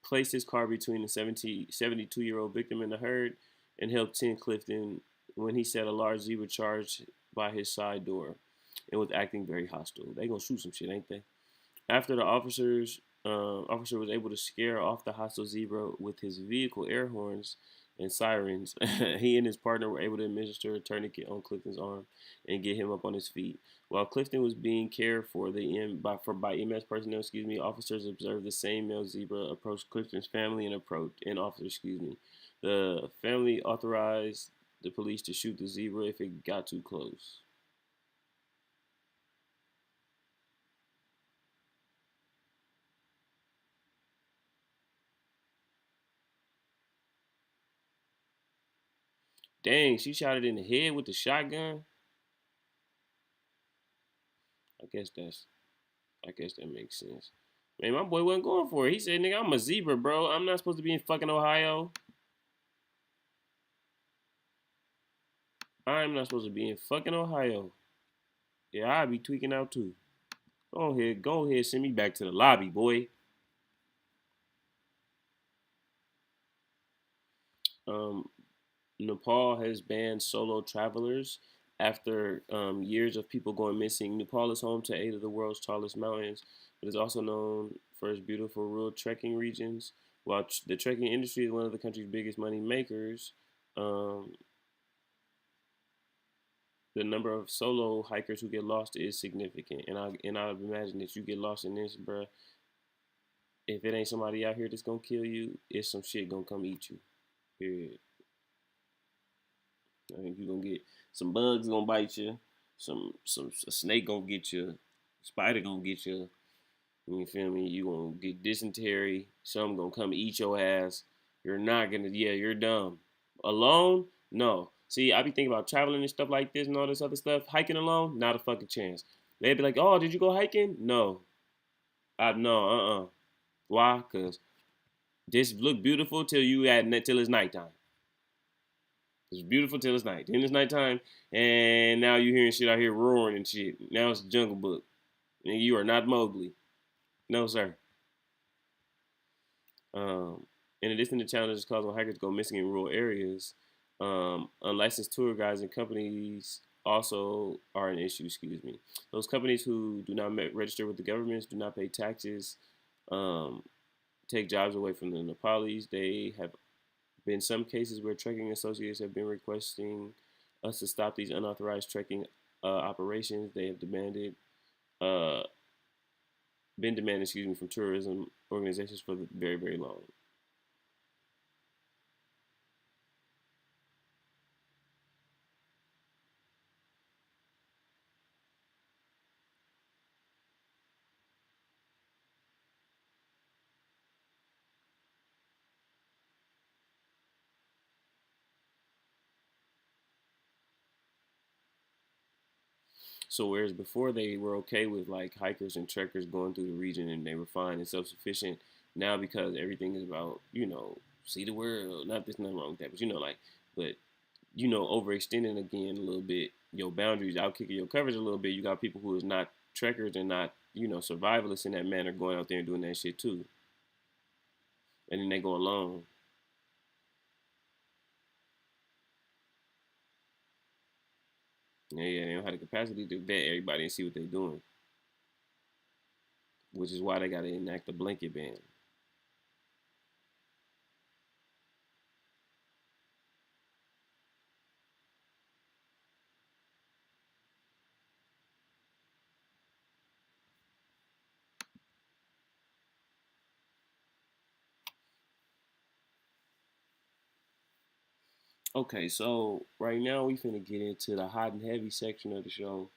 placed his car between the 72-year-old victim and the herd and helped tend Clifton when he said a large zebra charged by his side door and was acting very hostile. They gonna shoot some shit, ain't they? After the officer was able to scare off the hostile zebra with his vehicle air horns and sirens, he and his partner were able to administer a tourniquet on Clifton's arm and get him up on his feet. While Clifton was being cared for by EMS personnel, officers observed the same male zebra approach Clifton's family the family authorized the police to shoot the zebra if it got too close. Dang, she shot it in the head with the shotgun. I guess that's I guess that makes sense. Man, my boy wasn't going for it. He said, nigga, I'm a zebra, bro. I'm not supposed to be in fucking Ohio. I'm not supposed to be in fucking Ohio. Yeah, I'd be tweaking out too. Go ahead, send me back to the lobby, boy. Um, Nepal has banned solo travelers after years of people going missing. Nepal is home to 8 of the world's tallest mountains, but is also known for its beautiful rural trekking regions. While the trekking industry is one of the country's biggest money makers, um, the number of solo hikers who get lost is significant. And I imagine that you get lost in this, bruh. If it ain't somebody out here that's gonna kill you, it's some shit gonna come eat you. Period. I think you gonna get some bugs gonna bite you, some a snake gonna get you, spider gonna get you. You feel me? You gonna get dysentery. Some gonna come eat your ass. You're not gonna. Yeah, you're dumb. Alone? No. See, I be thinking about traveling and stuff like this and all this other stuff. Hiking alone? Not a fucking chance. They'd be like, "Oh, did you go hiking?" No. I no. Why? Cause this look beautiful till it's nighttime. It's beautiful till it's night. Then it's nighttime, and now you hearing shit out here roaring and shit. Now it's Jungle Book. And you are not Mowgli. No, sir. Um, in addition to challenges causing hikers to go missing in rural areas, unlicensed tour guides and companies also are an issue. Excuse me. Those companies who do not register with the governments, do not pay taxes, um, take jobs away from the Nepalis. They have been some cases where trekking associates have been requesting us to stop these unauthorized trekking operations. They have demanded uh, been demanding, from tourism organizations for very, very long. So whereas before they were okay with like hikers and trekkers going through the region and they were fine and self-sufficient, now because everything is about see the world. Not there's nothing wrong with that, but but overextending again a little bit your boundaries, out kicking your coverage a little bit. You got people who is not trekkers and not survivalists in that manner going out there and doing that shit too, and then they go alone. Yeah, they don't have the capacity to vet everybody and see what they're doing, which is why they got to enact a blanket ban. Okay, so right now we finna get into the hot and heavy section of the show.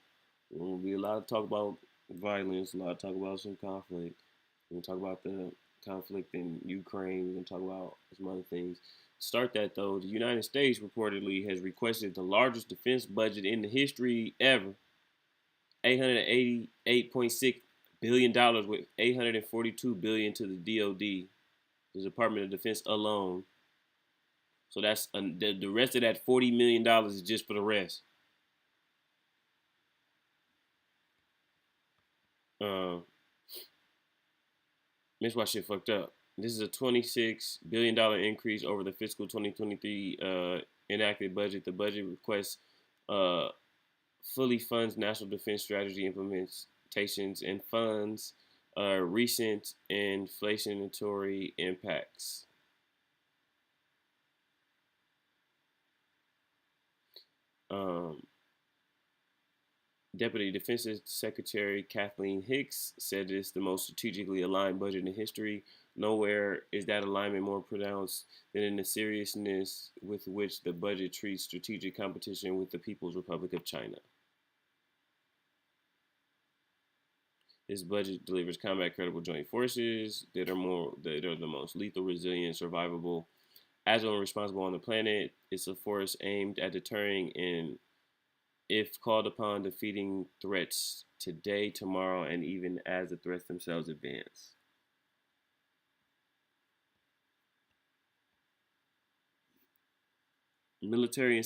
There's gonna be a lot of talk about violence, a lot of talk about some conflict. We're gonna talk about the conflict in Ukraine. We're gonna talk about some other things. Start that though. The United States reportedly has requested the largest defense budget in the history ever, $888.6 billion, with 842 billion to the DoD, the Department of Defense alone. So that's the rest of that $40 million is just for the rest. Uh, that's why shit fucked up. This is a $26 billion increase over the fiscal 2023 enacted budget. The budget request uh, fully funds national defense strategy implementations and funds recent inflationary impacts. Um, Deputy Defense Secretary Kathleen Hicks said it's the most strategically aligned budget in history. Nowhere is that alignment more pronounced than in the seriousness with which the budget treats strategic competition with the People's Republic of China. This budget delivers combat credible joint forces that are the most lethal, resilient, survivable, agile, and responsible on the planet. It's a force aimed at deterring and, if called upon, defeating threats today, tomorrow, and even as the threats themselves advance. Military and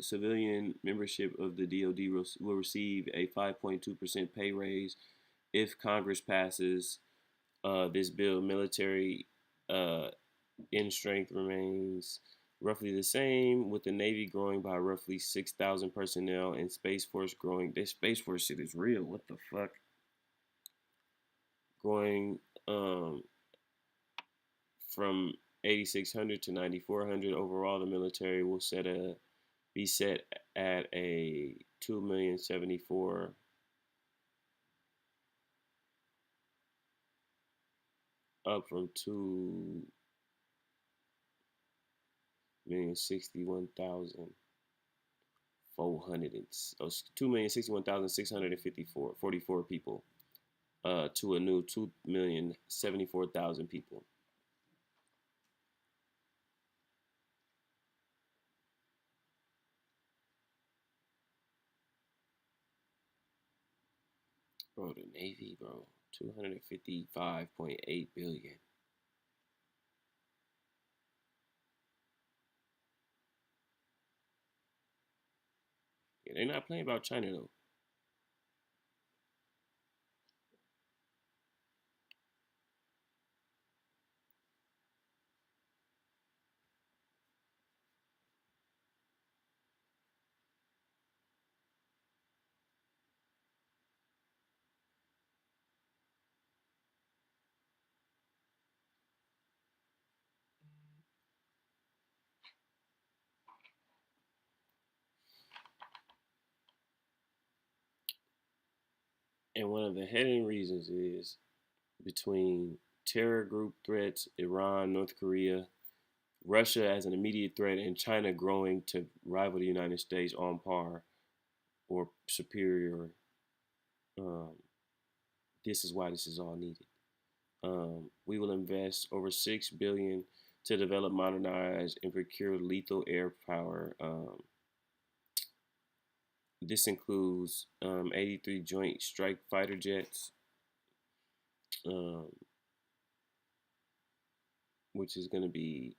civilian membership of the DoD will receive a 5.2% pay raise if Congress passes this bill. Military uh, in strength remains roughly the same, with the Navy growing by roughly 6,000 personnel and Space Force growing. This Space Force shit is real. What the fuck? Growing from 8,600 to 9,400 overall. The military will be set at a 2,074,000, up from 2,061,400 2,061,644 people to a new 2,074,000 people. Bro, the Navy, bro, 255.8 billion. Yeah, they're not playing about China though. And one of the hidden reasons is between terror group threats, Iran, North Korea, Russia as an immediate threat, and China growing to rival the United States on par or superior. Um, this is why this is all needed. We will invest over $6 billion to develop, modernize, and procure lethal air power. This includes 83 Joint Strike Fighter jets, um, which is going to be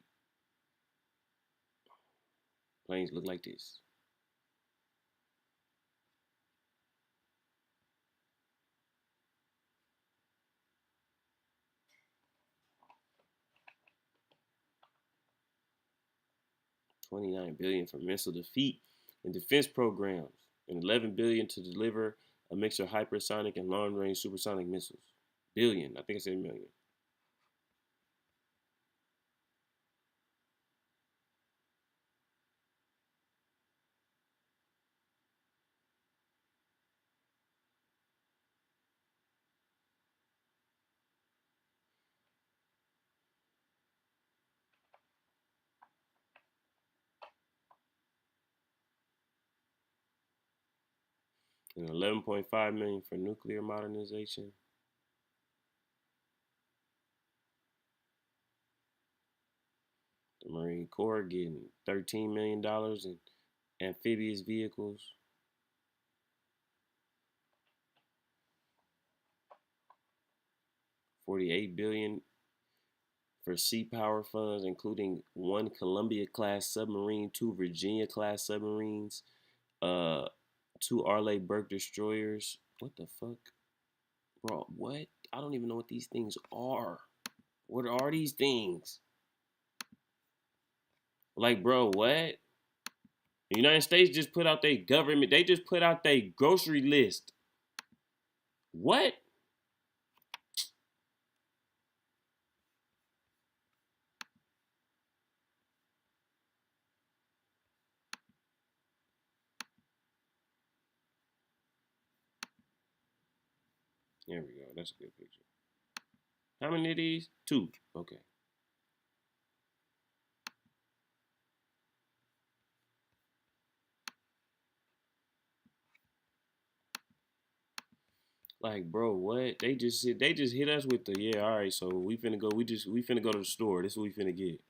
planes look like this. $29 billion for missile defeat and defense programs, and $11 billion to deliver a mix of hypersonic and long-range supersonic missiles. Billion, I think I said million. And 11.5 million for nuclear modernization. The Marine Corps getting $13 million in amphibious vehicles. 48 billion for sea power funds, including one Columbia class submarine, two Virginia class submarines, uh, two Arleigh Burke destroyers. What the fuck, bro? What? I don't even know what these things are. What are these things? Like, bro, what? The United States just put out their government. They just put out their grocery list. What? There we go. That's a good picture. How many of these? Two. Okay. Like, bro, what? They just hit us with the yeah, all right, so we finna go, we finna go to the store. This is what we finna get.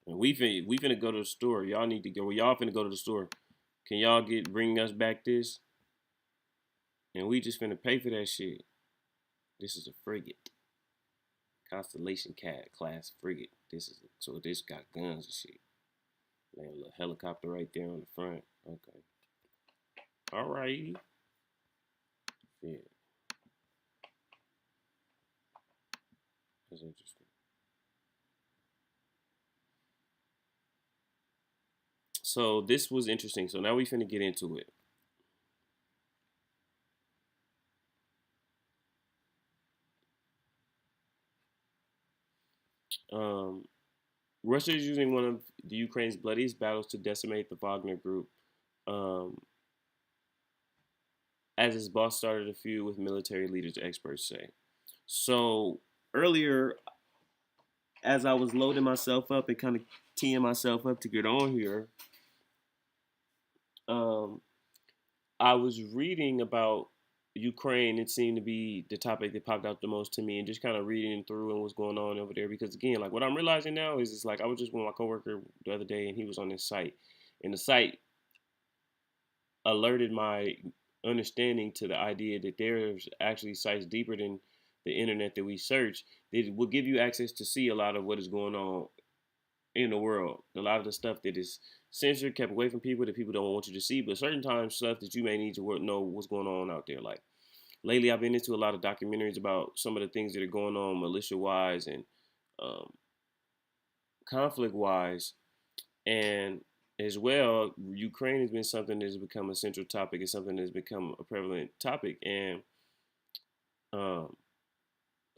And we finna go to the store. Y'all need to go. Y'all finna go to the store. Can y'all bring us back this? And we just finna pay for that shit. This is a frigate. Constellation Cat class frigate. So this got guns and shit. Man, a little helicopter right there on the front. Okay. Alrighty. Yeah. That's interesting. So this was interesting. So now we finna get into it. Um, Russia is using one of the Ukraine's bloodiest battles to decimate the Wagner group, um, as its boss started a feud with military leaders, experts say. So earlier, as I was loading myself up and kind of teeing myself up to get on here, um, I was reading about Ukraine. It seemed to be the topic that popped out the most to me, and just kind of reading through and what's going on over there. Because again, like what I'm realizing now is, it's like I was just with my coworker the other day, and he was on this site, and the site alerted my understanding to the idea that there's actually sites deeper than the internet that we search that will give you access to see a lot of what is going on in the world. A lot of the stuff that is censored, kept away from people, that people don't want you to see, but certain times stuff that you may need to know what's going on out there. Like lately, I've been into a lot of documentaries about some of the things that are going on militia wise and um, conflict wise, and as well, Ukraine has been something that has become a central topic. It's something that's become a prevalent topic, and um,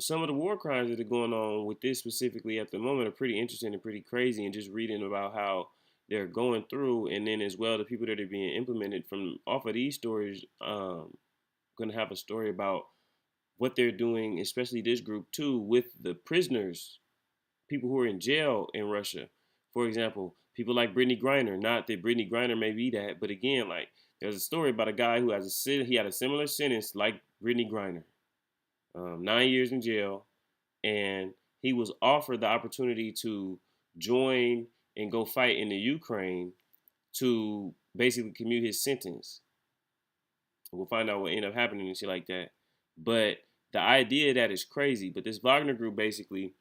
some of the war crimes that are going on with this specifically at the moment are pretty interesting and pretty crazy. And just reading about how they're going through, and then as well the people that are being implemented from off of these stories. Going to have a story about what they're doing, especially this group too, with the prisoners, people who are in jail in Russia. For example, people like Brittany Griner. Not that Brittany Griner may be that, but again, like there's a story about a guy who he had a similar sentence like Brittany Griner, 9 years in jail, and he was offered the opportunity to join and go fight in the Ukraine to basically commute his sentence. We'll find out what ended up happening and shit like that. But the idea of that is crazy. But this Wagner group basically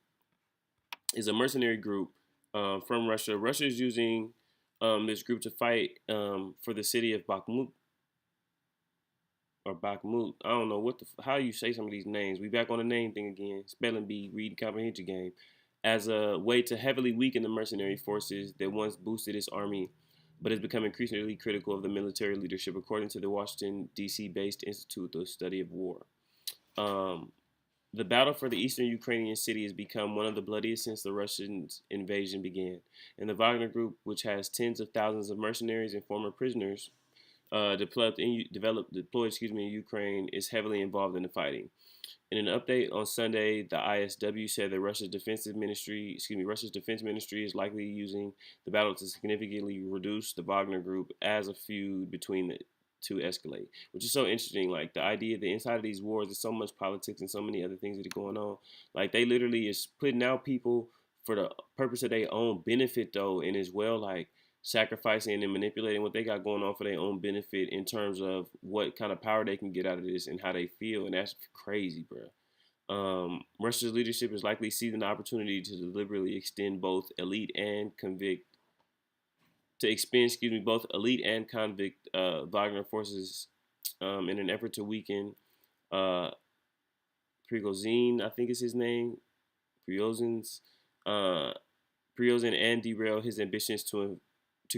is a mercenary group from Russia. Russia is using this group to fight for the city of Bakhmut or Bakhmut. I don't know how you say some of these names. We back on the name thing again. Spelling bee, reading comprehension game. As a way to heavily weaken the mercenary forces that once boosted its army, but has become increasingly critical of the military leadership, according to the Washington, D.C. based Institute of Study of War. The battle for the eastern Ukrainian city has become one of the bloodiest since the Russian invasion began. And the Wagner Group, which has tens of thousands of mercenaries and former prisoners deployed in Ukraine, is heavily involved in the fighting. In an update on Sunday, the ISW said that Russia's defense ministry is likely using the battle to significantly reduce the Wagner Group as a feud between the to escalate, which is so interesting. Like the idea that inside of these wars, there's so much politics and so many other things that are going on. Like they literally is putting out people for the purpose of their own benefit, though, and as well like sacrificing and manipulating what they got going on for their own benefit in terms of what kind of power they can get out of this and how they feel, and that's crazy, bro. Russia's leadership is likely seizing the opportunity to deliberately extend both elite and convict to expend, both elite and convict Wagner forces in an effort to weaken uh, Prigozhin, I think is his name, Prigozhin's uh, Prigozhin, and derail his ambitions to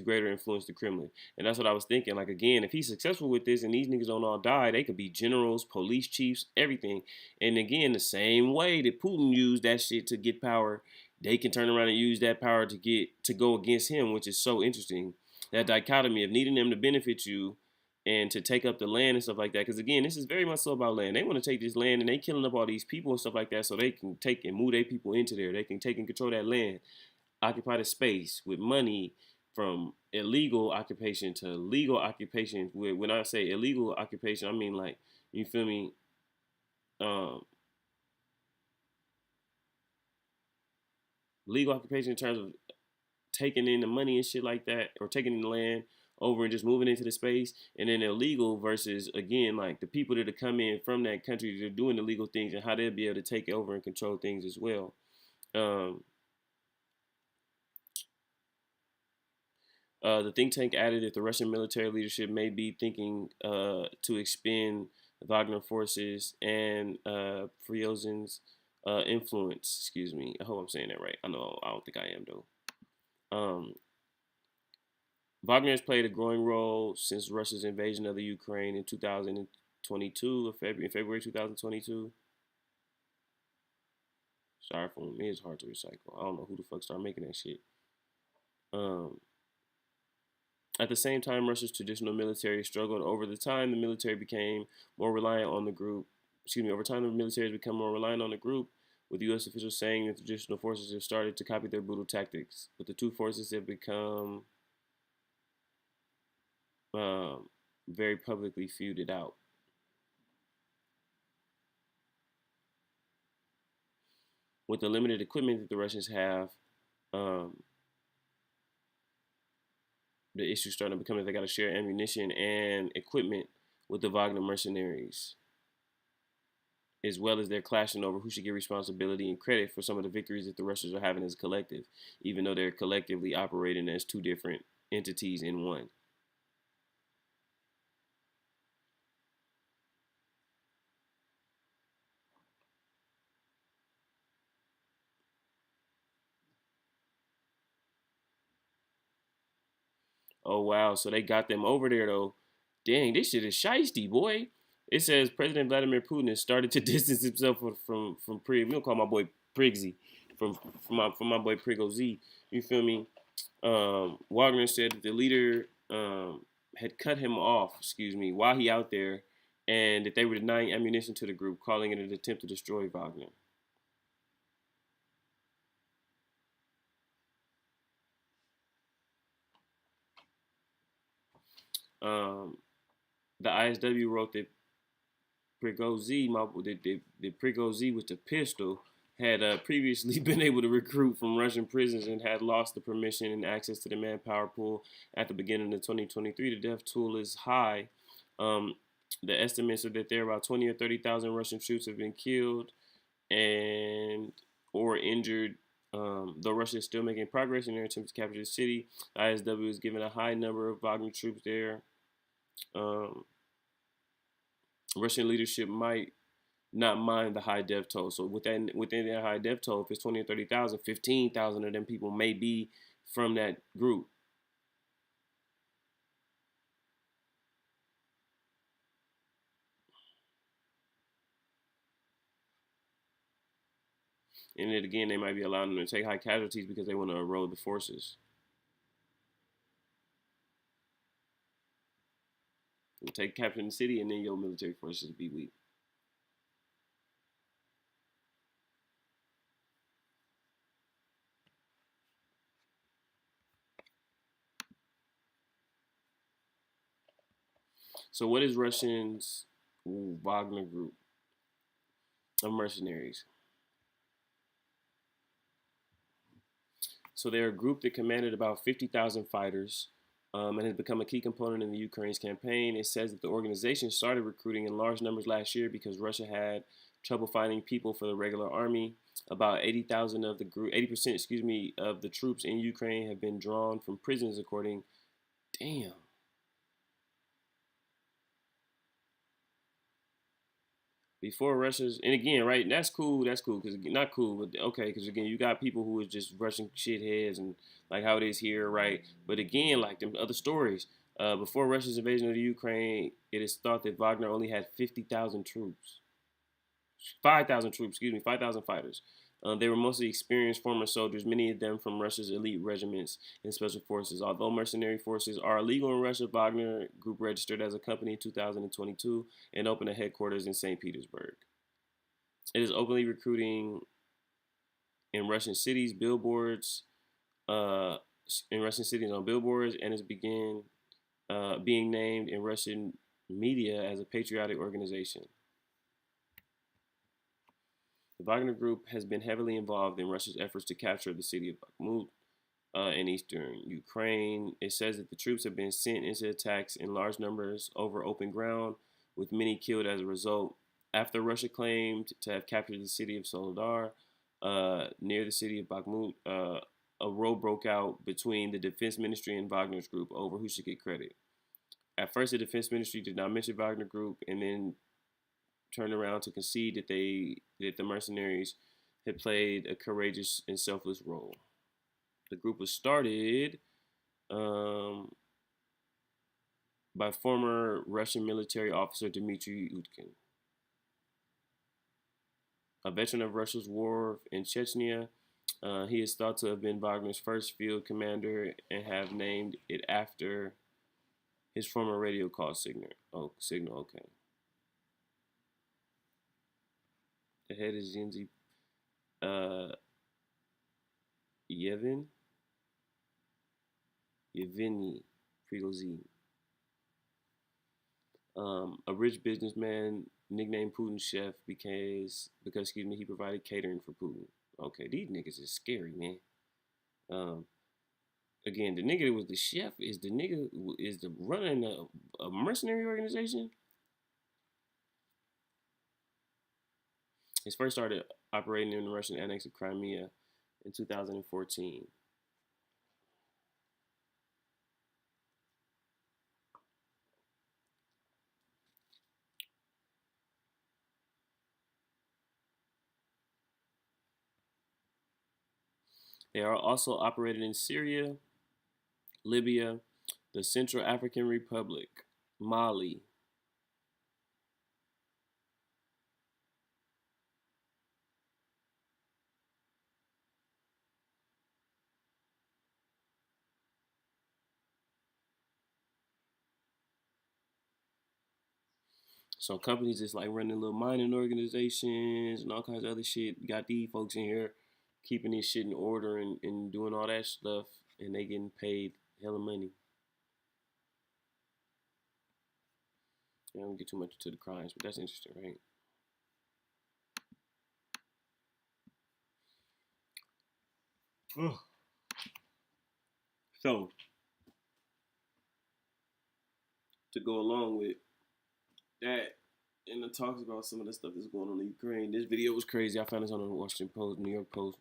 greater influence the Kremlin. And that's what I was thinking. Like again, if he's successful with this and these niggas don't all die, they could be generals, police chiefs, everything. And again, the same way that Putin used that shit to get power, they can turn around and use that power to go against him, which is so interesting. That dichotomy of needing them to benefit you and to take up the land and stuff like that. Because again, this is very much so about land. They want to take this land and they killing up all these people and stuff like that, so they can take and move their people into there. They can take and control that land, occupy the space with money from illegal occupation to legal occupation. When I say illegal occupation, I mean like, you feel me? Um, Legal occupation in terms of taking in the money and shit like that, or taking in the land over and just moving into the space, and then illegal versus again like the people that are coming in from that country that are doing illegal things and how they'll be able to take over and control things as well. The think tank added that the Russian military leadership may be thinking to expend Wagner forces and Prigozhin's influence. Excuse me. I hope I'm saying that right. I don't think I am though. Wagner has played a growing role since Russia's invasion of the Ukraine in 2022, in February 2022. Sorry for me, it's hard to recycle. I don't know who the fuck started making that shit. At the same time, Russia's traditional military struggled. Over time, the military became more reliant on the group. Over time, the military has become more reliant on the group, with U.S. officials saying that traditional forces have started to copy their brutal tactics. But the two forces have become very publicly feuded out. With the limited equipment that the Russians have, the issue starting to become that they got to share ammunition and equipment with the Wagner mercenaries, as well as they're clashing over who should get responsibility and credit for some of the victories that the Russians are having as a collective, even though they're collectively operating as two different entities in one. Oh wow, so they got them over there though. Dang, this shit is shiesty, boy. It says President Vladimir Putin has started to distance himself from Prig. We don't call my boy Prigsy from my boy Prigozzi. You feel me? Wagner said that the leader had cut him off. While he out there, and that they were denying ammunition to the group, calling it an attempt to destroy Wagner. Um, the ISW wrote that Prigozhin with the pistol had previously been able to recruit from Russian prisons and had lost the permission and access to the manpower pool at the beginning of 2023. The death toll is high. Um, the estimates are that there are about 20 or 30,000 Russian troops have been killed and or injured. Though Russia is still making progress in their attempts to capture the city, the ISW is given a high number of Wagner troops there. Um, Russian leadership might not mind the high death toll. So within that high death toll, if it's 20 or 30,000, 15,000 of them people may be from that group. And then again, they might be allowing them to take high casualties because they want to erode the forces. You take capturing the city, and then your military forces be weak. So, what is Russians' Wagner group of mercenaries? So they're a group that commanded about 50,000 fighters and has become a key component in the Ukraine's campaign. It says that the organization started recruiting in large numbers last year because Russia had trouble finding people for the regular army. About 80,000 of the group, 80%, of the troops in Ukraine have been drawn from prisons, according. Damn. Before Russia's, and again, right? That's cool. That's cool because not cool, but okay. Because again, you got people who are just Russian shitheads and like how it is here, right? But again, like them other stories. Before Russia's invasion of the Ukraine, it is thought that Wagner only had 50,000 troops. 5,000 troops, 5,000 fighters. They were mostly experienced former soldiers, many of them from Russia's elite regiments and special forces. Although mercenary forces are illegal in Russia, Wagner Group registered as a company in 2022 and opened a headquarters in St. Petersburg. It is openly recruiting in Russian cities, billboards, uh, in Russian cities on billboards, and is being named in Russian media as a patriotic organization. The Wagner Group has been heavily involved in Russia's efforts to capture the city of Bakhmut in eastern Ukraine. It says that the troops have been sent into attacks in large numbers over open ground, with many killed as a result. After Russia claimed to have captured the city of Soledar near the city of Bakhmut, a row broke out between the Defense Ministry and Wagner's group over who should get credit. At first, the Defense Ministry did not mention Wagner Group, and then turned around to concede that the mercenaries had played a courageous and selfless role. The group was started um, by former Russian military officer Dmitry Utkin, a veteran of Russia's war in Chechnya. He is thought to have been Wagner's first field commander and have named it after his former radio call signal. Okay. The head is Zinzi uh, Yevgeny Prigozhin. A rich businessman nicknamed Putin's chef because he provided catering for Putin. Okay, these niggas is scary, man. Um, Again, the nigga that was the chef is the running a mercenary organization. He first started operating in the Russian annex of Crimea in 2014. They are also operated in Syria, Libya, the Central African Republic, Mali. So companies just like running little mining organizations and all kinds of other shit. Got these folks in here keeping this shit in order and doing all that stuff, and they getting paid hella money. I don't get too much into the crimes, but that's interesting, right? So to go along with that, and it talks about some of the stuff that's going on in Ukraine. This video was crazy. I found this on the Washington Post, New York Post.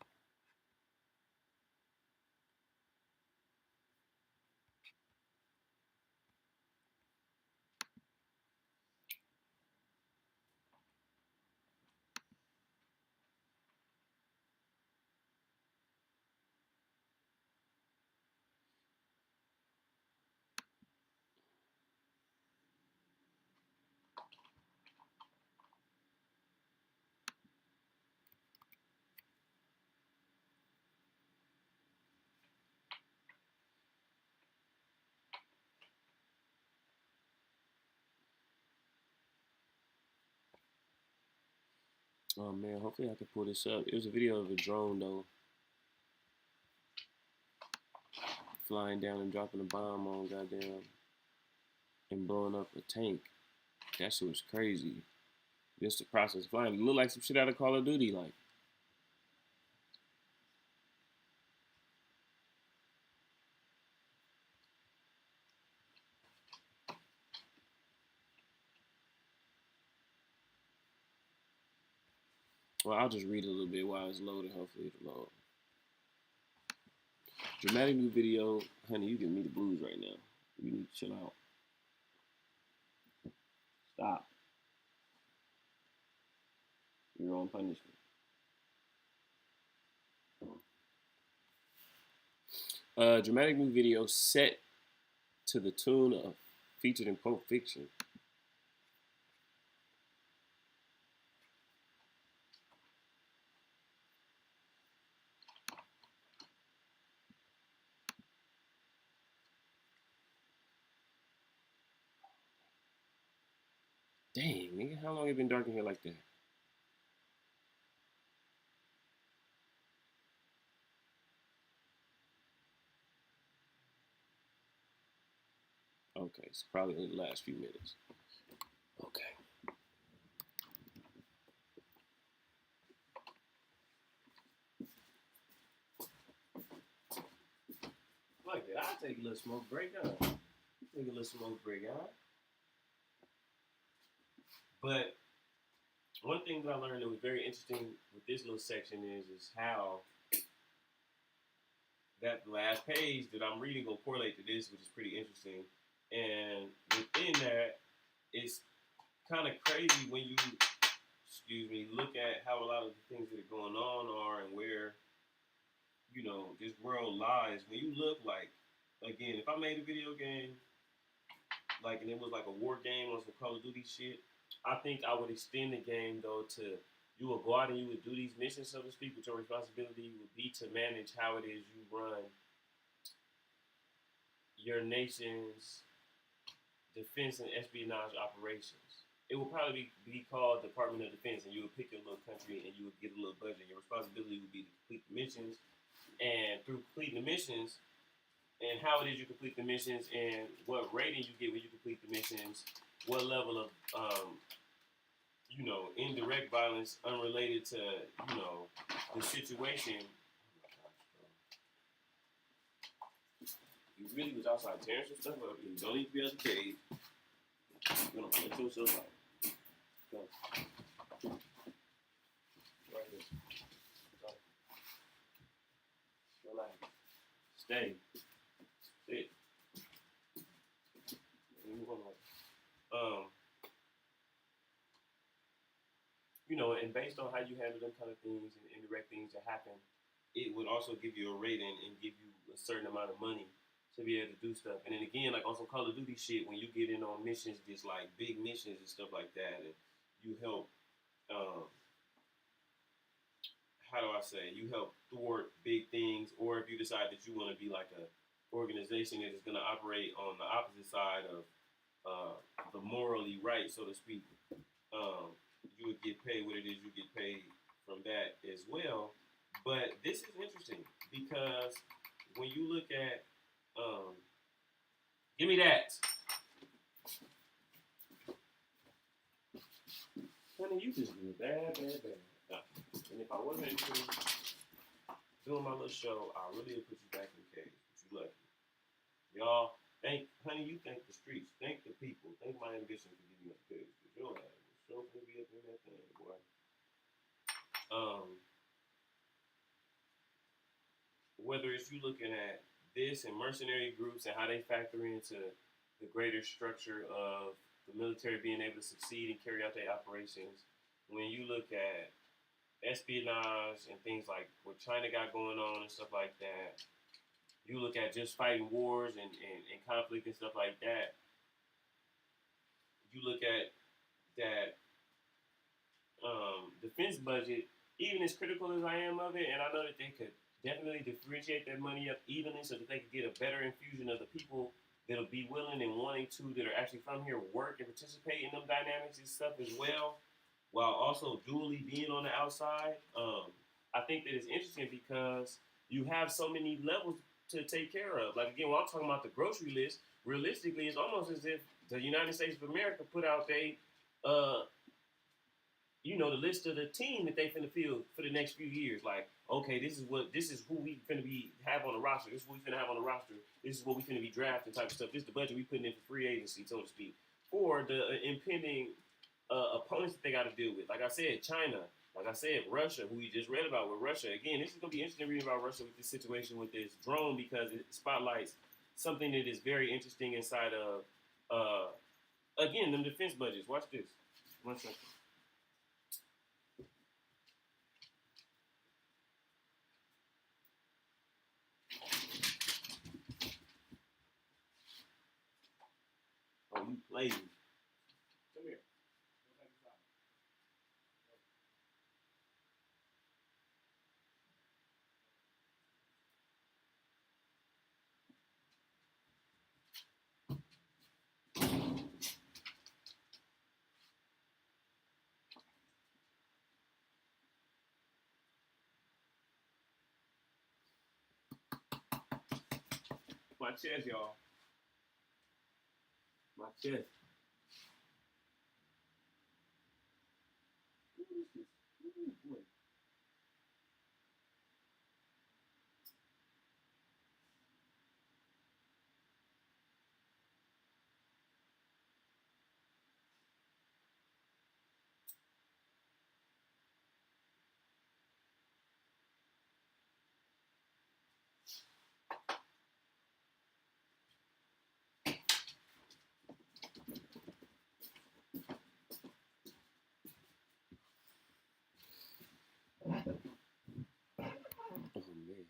Oh man, hopefully I can pull this up. It was a video of a drone though, flying down and dropping a bomb on goddamn and blowing up a tank. That shit was crazy. Just the process of flying. It looked like some shit out of Call of Duty, like. Well, I'll just read a little bit while it's loading. Hopefully it'll load. Dramatic new video. Honey, you give me the blues right now. You need to chill out. Stop. Your own punishment. Dramatic new video set to the tune of featured in Pulp Fiction. Dang, nigga, how long it been dark in here like that? Okay, it's probably in the last few minutes. Okay. Like that, I'll take a little smoke break, huh? Take a little smoke break, huh? But one thing that I learned that was very interesting with this little section is how that last page that I'm reading will correlate to this, which is pretty interesting. And within that, it's kind of crazy when you, look at how a lot of the things that are going on are and where, this world lies. When you look like, again, if I made a video game, like, and it was like a war game or some Call of Duty shit, I think I would extend the game, though, to you would go out and you would do these missions, so to speak, but your responsibility would be to manage how it is you run your nation's defense and espionage operations. It would probably be called Department of Defense, and you would pick a little country and you would get a little budget. Your responsibility would be to complete the missions, and through completing the missions, and how it is you complete the missions, and what rating you get when you complete the missions, what level of indirect violence unrelated to the situation. You really was outside tearing some stuff up. You don't need to be out the cage. You're gonna let yourself out. Go. Right here. Go. Relax. Stay. Sit. And based on how you handle them kind of things and indirect things that happen, it would also give you a rating and give you a certain amount of money to be able to do stuff. And then again, like on some Call of Duty shit, when you get in on missions, just like big missions and stuff like that, and you help, how do I say, you help thwart big things, or if you decide that you want to be like a organization that is going to operate on the opposite side of the morally right, so to speak, you would get paid what it is you get paid from that as well. But this is interesting because when you look at, give me that, honey, you just do bad. And if I wasn't doing my little show, I really would put you back in the cage. But you lucky. Y'all, honey, you thank the streets, thank the people, thank my ambition for getting up cage. Because your ass was so gonna be up in that thing, boy. Whether it's you looking at this and mercenary groups and how they factor into the greater structure of the military being able to succeed and carry out their operations, when you look at espionage and things like what China got going on and stuff like that, you look at just fighting wars and conflict and stuff like that, you look at that defense budget, even as critical as I am of it, and I know that they could definitely differentiate that money up evenly so that they could get a better infusion of the people that'll be willing and wanting to, that are actually from here, work and participate in them dynamics and stuff as well, while also dually being on the outside. I think that it's interesting because you have so many levels to take care of. Like again, when I'm talking about the grocery list, realistically, it's almost as if the United States of America put out uh, the list of the team that they finna field for the next few years. Like, okay, this is who we finna have on the roster. This is what we finna have on the roster. This is what we finna be drafting type of stuff. This is the budget we putting in for free agency, so to speak, for the impending opponents that they got to deal with. Like I said, China. Like I said, Russia, who we just read about with Russia. Again, this is gonna be interesting reading about Russia with this situation with this drone because it spotlights something that is very interesting inside of again them defense budgets. Watch this. 1 second. Oh, you played. Come here. My chest, y'all. My chest. Oh man.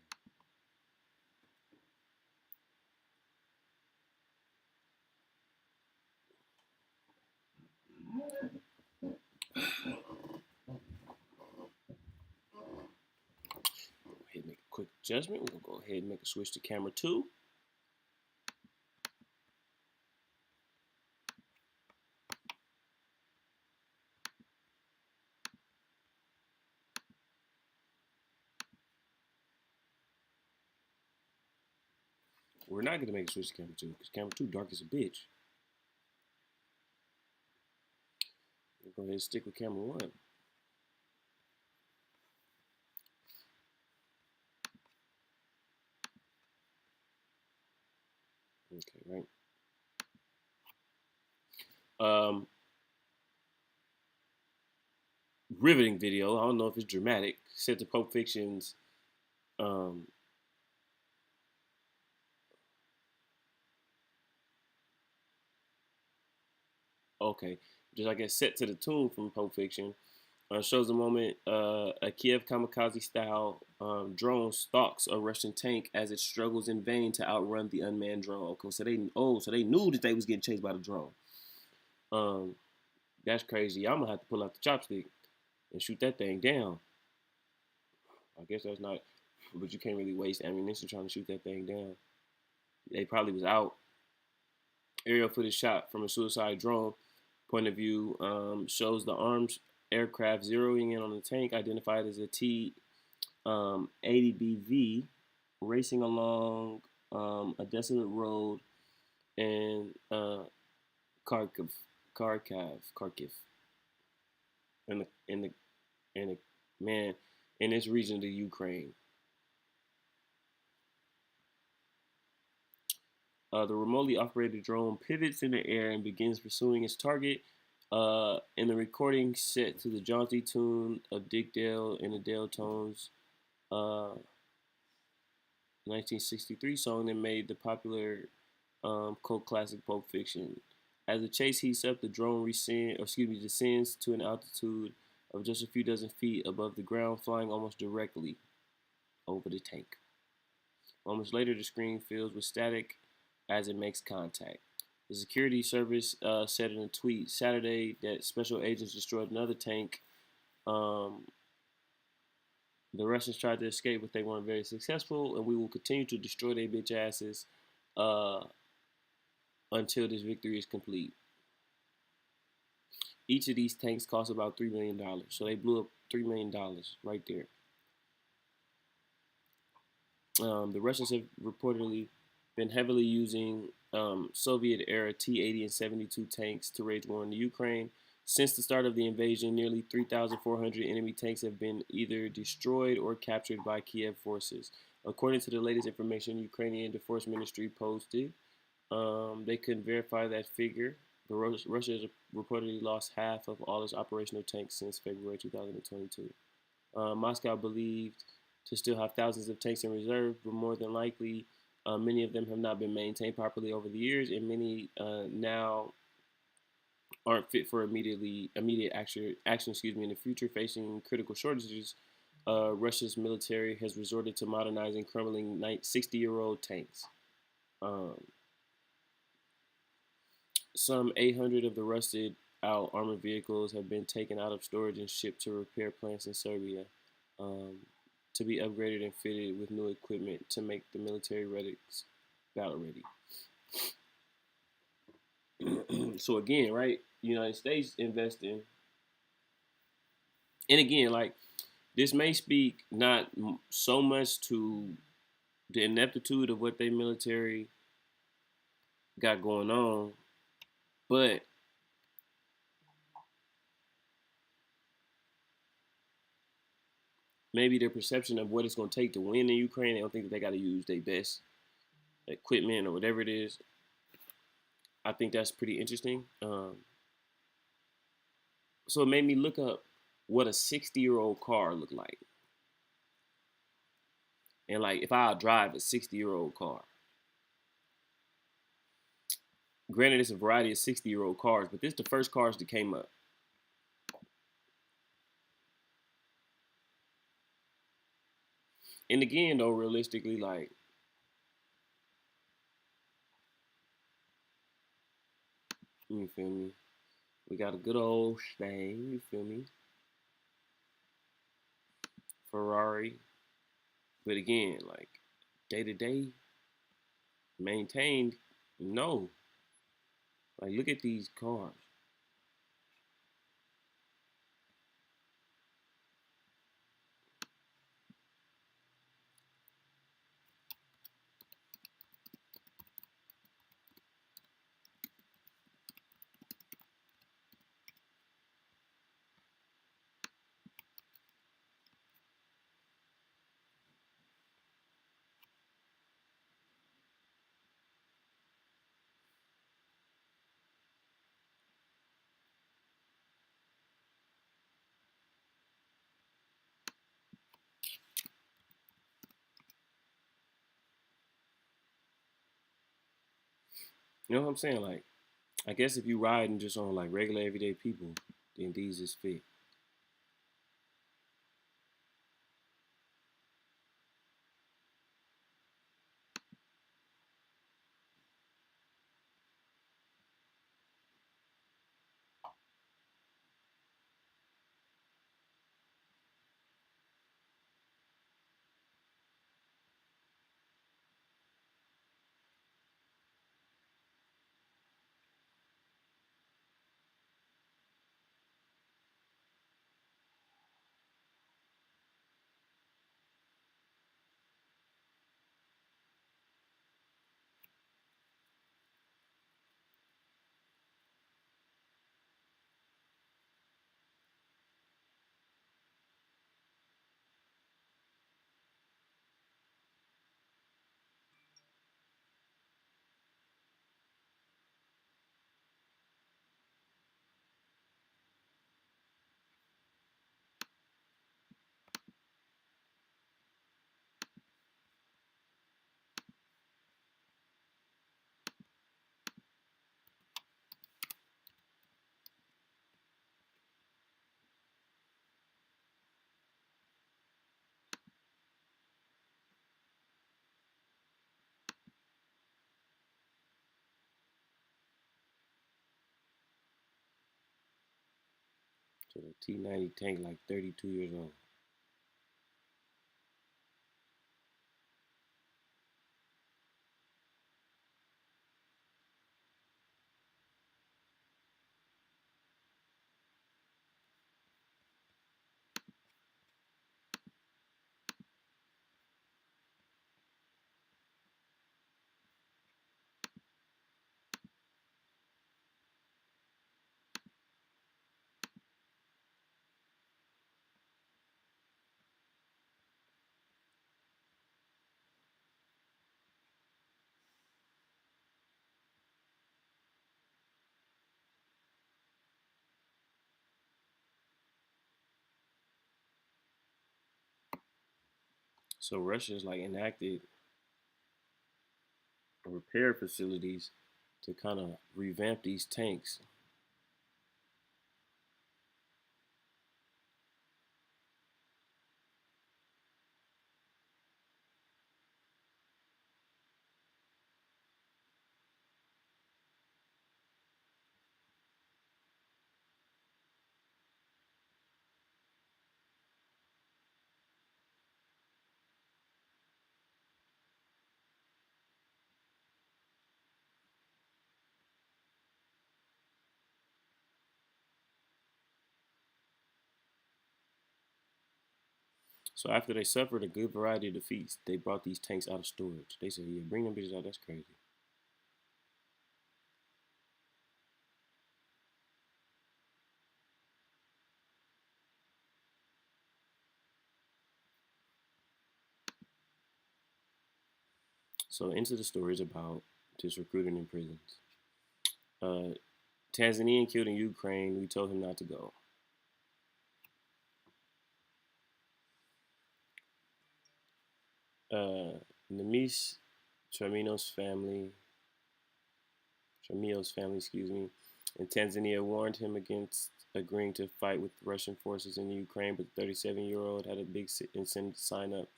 Go ahead and make a quick adjustment. We're gonna go ahead and make a switch to camera 2. We're not gonna make a switch to camera 2 because camera 2 dark as a bitch. We'll go ahead and stick with camera 1. Okay, right. Riveting video. I don't know if it's dramatic. Set to Pulp Fiction's okay, just I guess set to the tune from Pulp Fiction. Shows a moment a Kiev kamikaze style drone stalks a Russian tank as it struggles in vain to outrun the unmanned drone. Okay, so they knew that they was getting chased by the drone. That's crazy. I'm gonna have to pull out the chopstick and shoot that thing down. I guess that's not, but you can't really waste ammunition trying to shoot that thing down. They probably was out. Aerial footage shot from a suicide drone point of view shows the armed aircraft zeroing in on the tank identified as a T 80BV racing along a desolate road in Kharkiv, Kharkiv, in the in the man in this region of the Ukraine. The remotely operated drone pivots in the air and begins pursuing its target. In the recording set to the jaunty tune of Dick Dale and the Dale Tones, 1963 song that made the popular cult classic Pulp Fiction. As the chase heats up, the drone descends to an altitude of just a few dozen feet above the ground, flying almost directly over the tank. Moments later, the screen fills with static as it makes contact. The security service said in a tweet Saturday that special agents destroyed another tank. The Russians tried to escape, but they weren't very successful, and we will continue to destroy their bitch asses uh, until this victory is complete. Each of these tanks cost about $3 million, so they blew up $3 million right there. The Russians have reportedly been heavily using Soviet-era T-80 and 72 tanks to wage war in the Ukraine. Since the start of the invasion, nearly 3,400 enemy tanks have been either destroyed or captured by Kiev forces. According to the latest information Ukrainian Defense Ministry posted, they couldn't verify that figure, but Russia has reportedly lost half of all its operational tanks since February 2022. Moscow believed to still have thousands of tanks in reserve, but more than likely, many of them have not been maintained properly over the years, and many now aren't fit for immediate action. In the future, facing critical shortages, Russia's military has resorted to modernizing crumbling 60-year-old tanks. Some 800 of the rusted out armored vehicles have been taken out of storage and shipped to repair plants in Serbia. To be upgraded and fitted with new equipment to make the military relics battle ready. So again, right, United States investing, and again, like this may speak not so much to the ineptitude of what their military got going on, but maybe their perception of what it's going to take to win in Ukraine. They don't think that they got to use their best equipment or whatever it is. I think that's pretty interesting. So it made me look up what a 60-year-old car looked like. And like if I drive a 60-year-old car. Granted, it's a variety of 60-year-old cars, but this is the first cars that came up. And again, though, realistically, like, you feel me? We got a good old thing, you feel me? Ferrari. But again, like, day to day, maintained, no. Like, look at these cars. You know what I'm saying? Like, I guess if you riding just on like regular everyday people, then these is fit. So the T-90 tank like 32 years old. So Russia's like enacted repair facilities to kind of revamp these tanks. So after they suffered a good variety of defeats, they brought these tanks out of storage. They said, "Yeah, bring them bitches out. That's crazy." So into the stories about just recruiting in prisons. Uh, Tanzanian killed in Ukraine. We told him not to go. Namis Chamino's family, Chamio's family, excuse me, in Tanzania warned him against agreeing to fight with Russian forces in Ukraine, but the 37-year-old had a big incentive to sign up.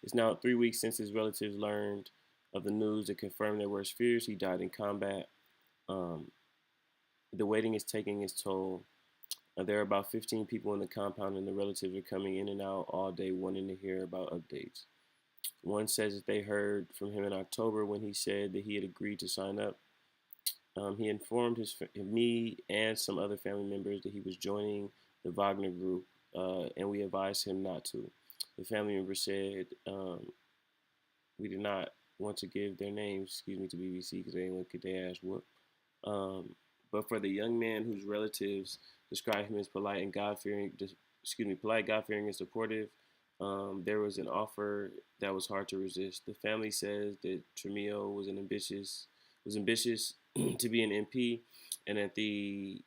It's now 3 weeks since his relatives learned of the news that confirmed their worst fears. He died in combat. Um, the waiting is taking its toll. There are about 15 people in the compound, and the relatives are coming in and out all day wanting to hear about updates. One says that they heard from him in October when he said that he had agreed to sign up. He informed me and some other family members that he was joining the Wagner group, and we advised him not to. The family member said we did not want to give their names, excuse me, to BBC because they didn't want to get their ass whooped. Um, but for the young man whose relatives described him as polite and God-fearing, polite, God-fearing, and supportive, there was an offer that was hard to resist. The family says that Tremio was ambitious to be an MP, and that the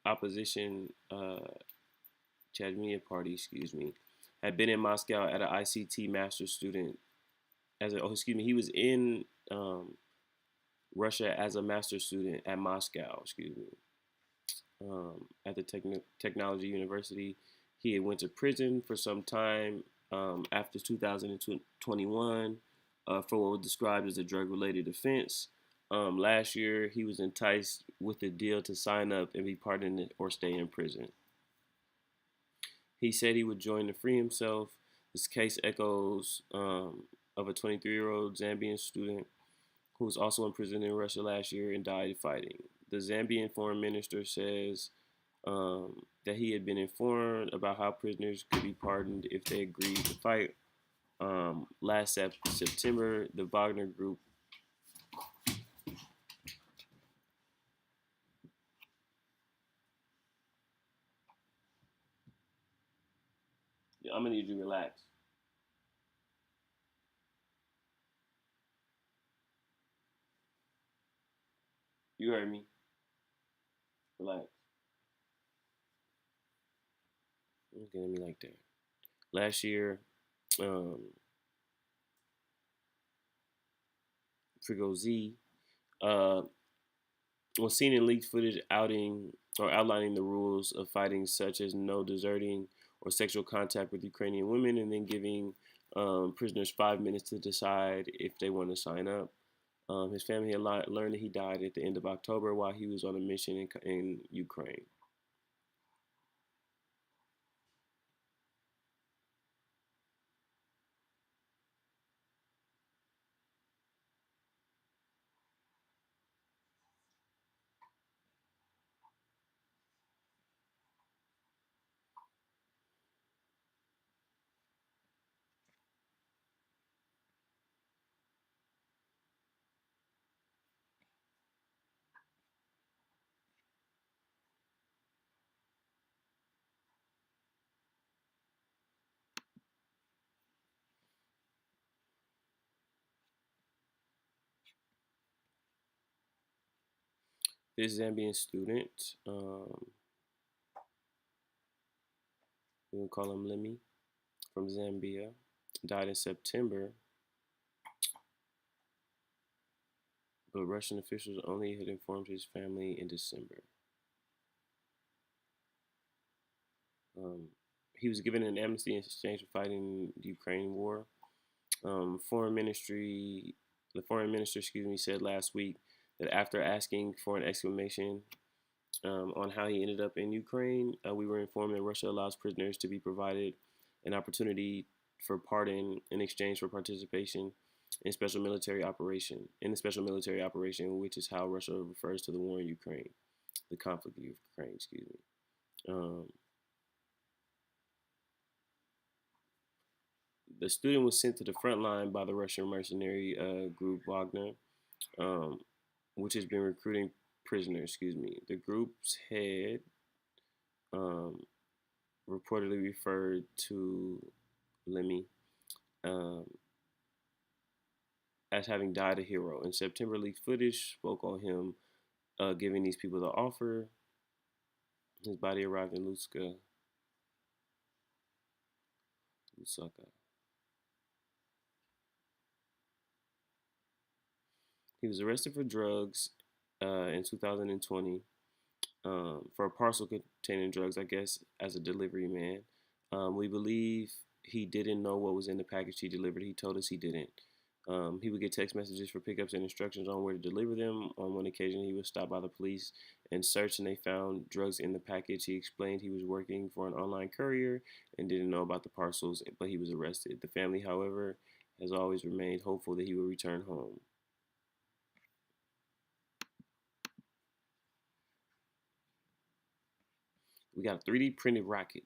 opposition Chadmia party, excuse me, had been in Moscow at an ICT master's student he was in Russia as a master's student at Moscow, excuse me, at the technology university. He had went to prison for some time after 2021 for what was described as a drug-related offense. Last year, he was enticed with a deal to sign up and be pardoned or stay in prison. He said he would join to free himself. This case echoes of a 23-year-old Zambian student who was also imprisoned in Russia last year and died fighting. The Zambian foreign minister says that he had been informed about how prisoners could be pardoned if they agreed to fight. Last September, the Wagner group. I'm gonna need you to relax. You heard me. Relax. Don't get at me like that. Last year, um, Frigo uh, was seen in leaked footage outlining the rules of fighting, such as no deserting or sexual contact with Ukrainian women, and then giving prisoners 5 minutes to decide if they want to sign up. His family had learned that he died at the end of October while he was on a mission in Ukraine. This Zambian student, we will call him Lemmy, from Zambia, died in September, but Russian officials only had informed his family in December. Um, he was given an amnesty in exchange for fighting the Ukraine war. Foreign Ministry, the foreign minister, said last week that after asking for an explanation on how he ended up in Ukraine, we were informed that Russia allows prisoners to be provided an opportunity for pardon in exchange for participation in special military operation, which is how Russia refers to the war in Ukraine, the conflict in Ukraine. Um, the student was sent to the front line by the Russian mercenary group Wagner, um, which has been recruiting prisoners. The group's head um, reportedly referred to Lemmy um, as having died a hero. In September, leaked footage spoke on him giving these people the offer. His body arrived in Lusaka. He was arrested for drugs in 2020 for a parcel containing drugs, I guess, as a delivery man. We believe he didn't know what was in the package he delivered. He told us he didn't. He would get text messages for pickups and instructions on where to deliver them. On one occasion, he was stopped by the police and searched, and they found drugs in the package. He explained he was working for an online courier and didn't know about the parcels, but he was arrested. The family, however, has always remained hopeful that he will return home. We got a 3D printed rocket.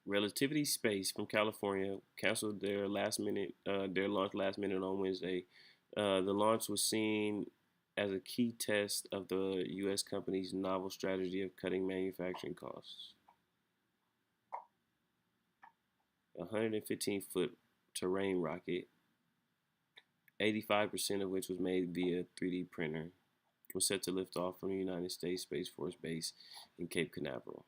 Relativity Space from California canceled their launch last minute on Wednesday. The launch was seen as a key test of the U.S. company's novel strategy of cutting manufacturing costs. A 115-foot terrain rocket, 85% of which was made via 3D printer, was set to lift off from the United States Space Force Base in Cape Canaveral.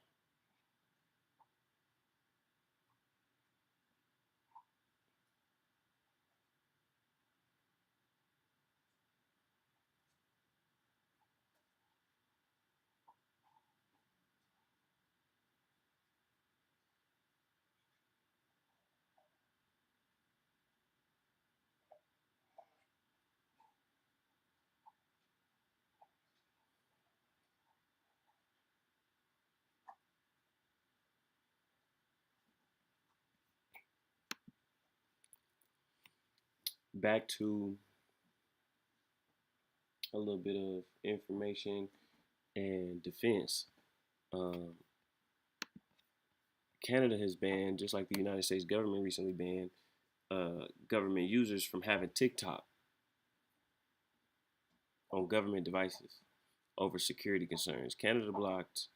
Back to a little bit of information and defense. Um, Canada has banned, just like the United States government recently banned, government users from having TikTok on government devices over security concerns. Canada blocked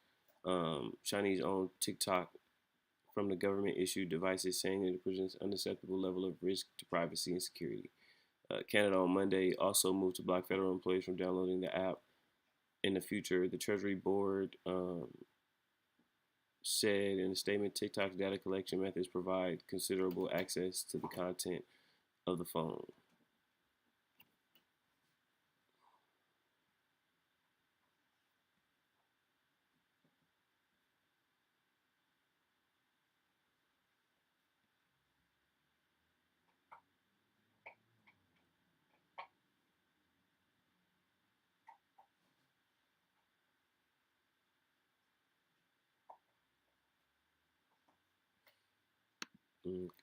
Chinese-owned TikTok from the government-issued devices, saying that it presents an unacceptable level of risk to privacy and security. Canada on Monday also moved to block federal employees from downloading the app in the future. The Treasury Board said in a statement, TikTok's data collection methods provide considerable access to the content of the phone.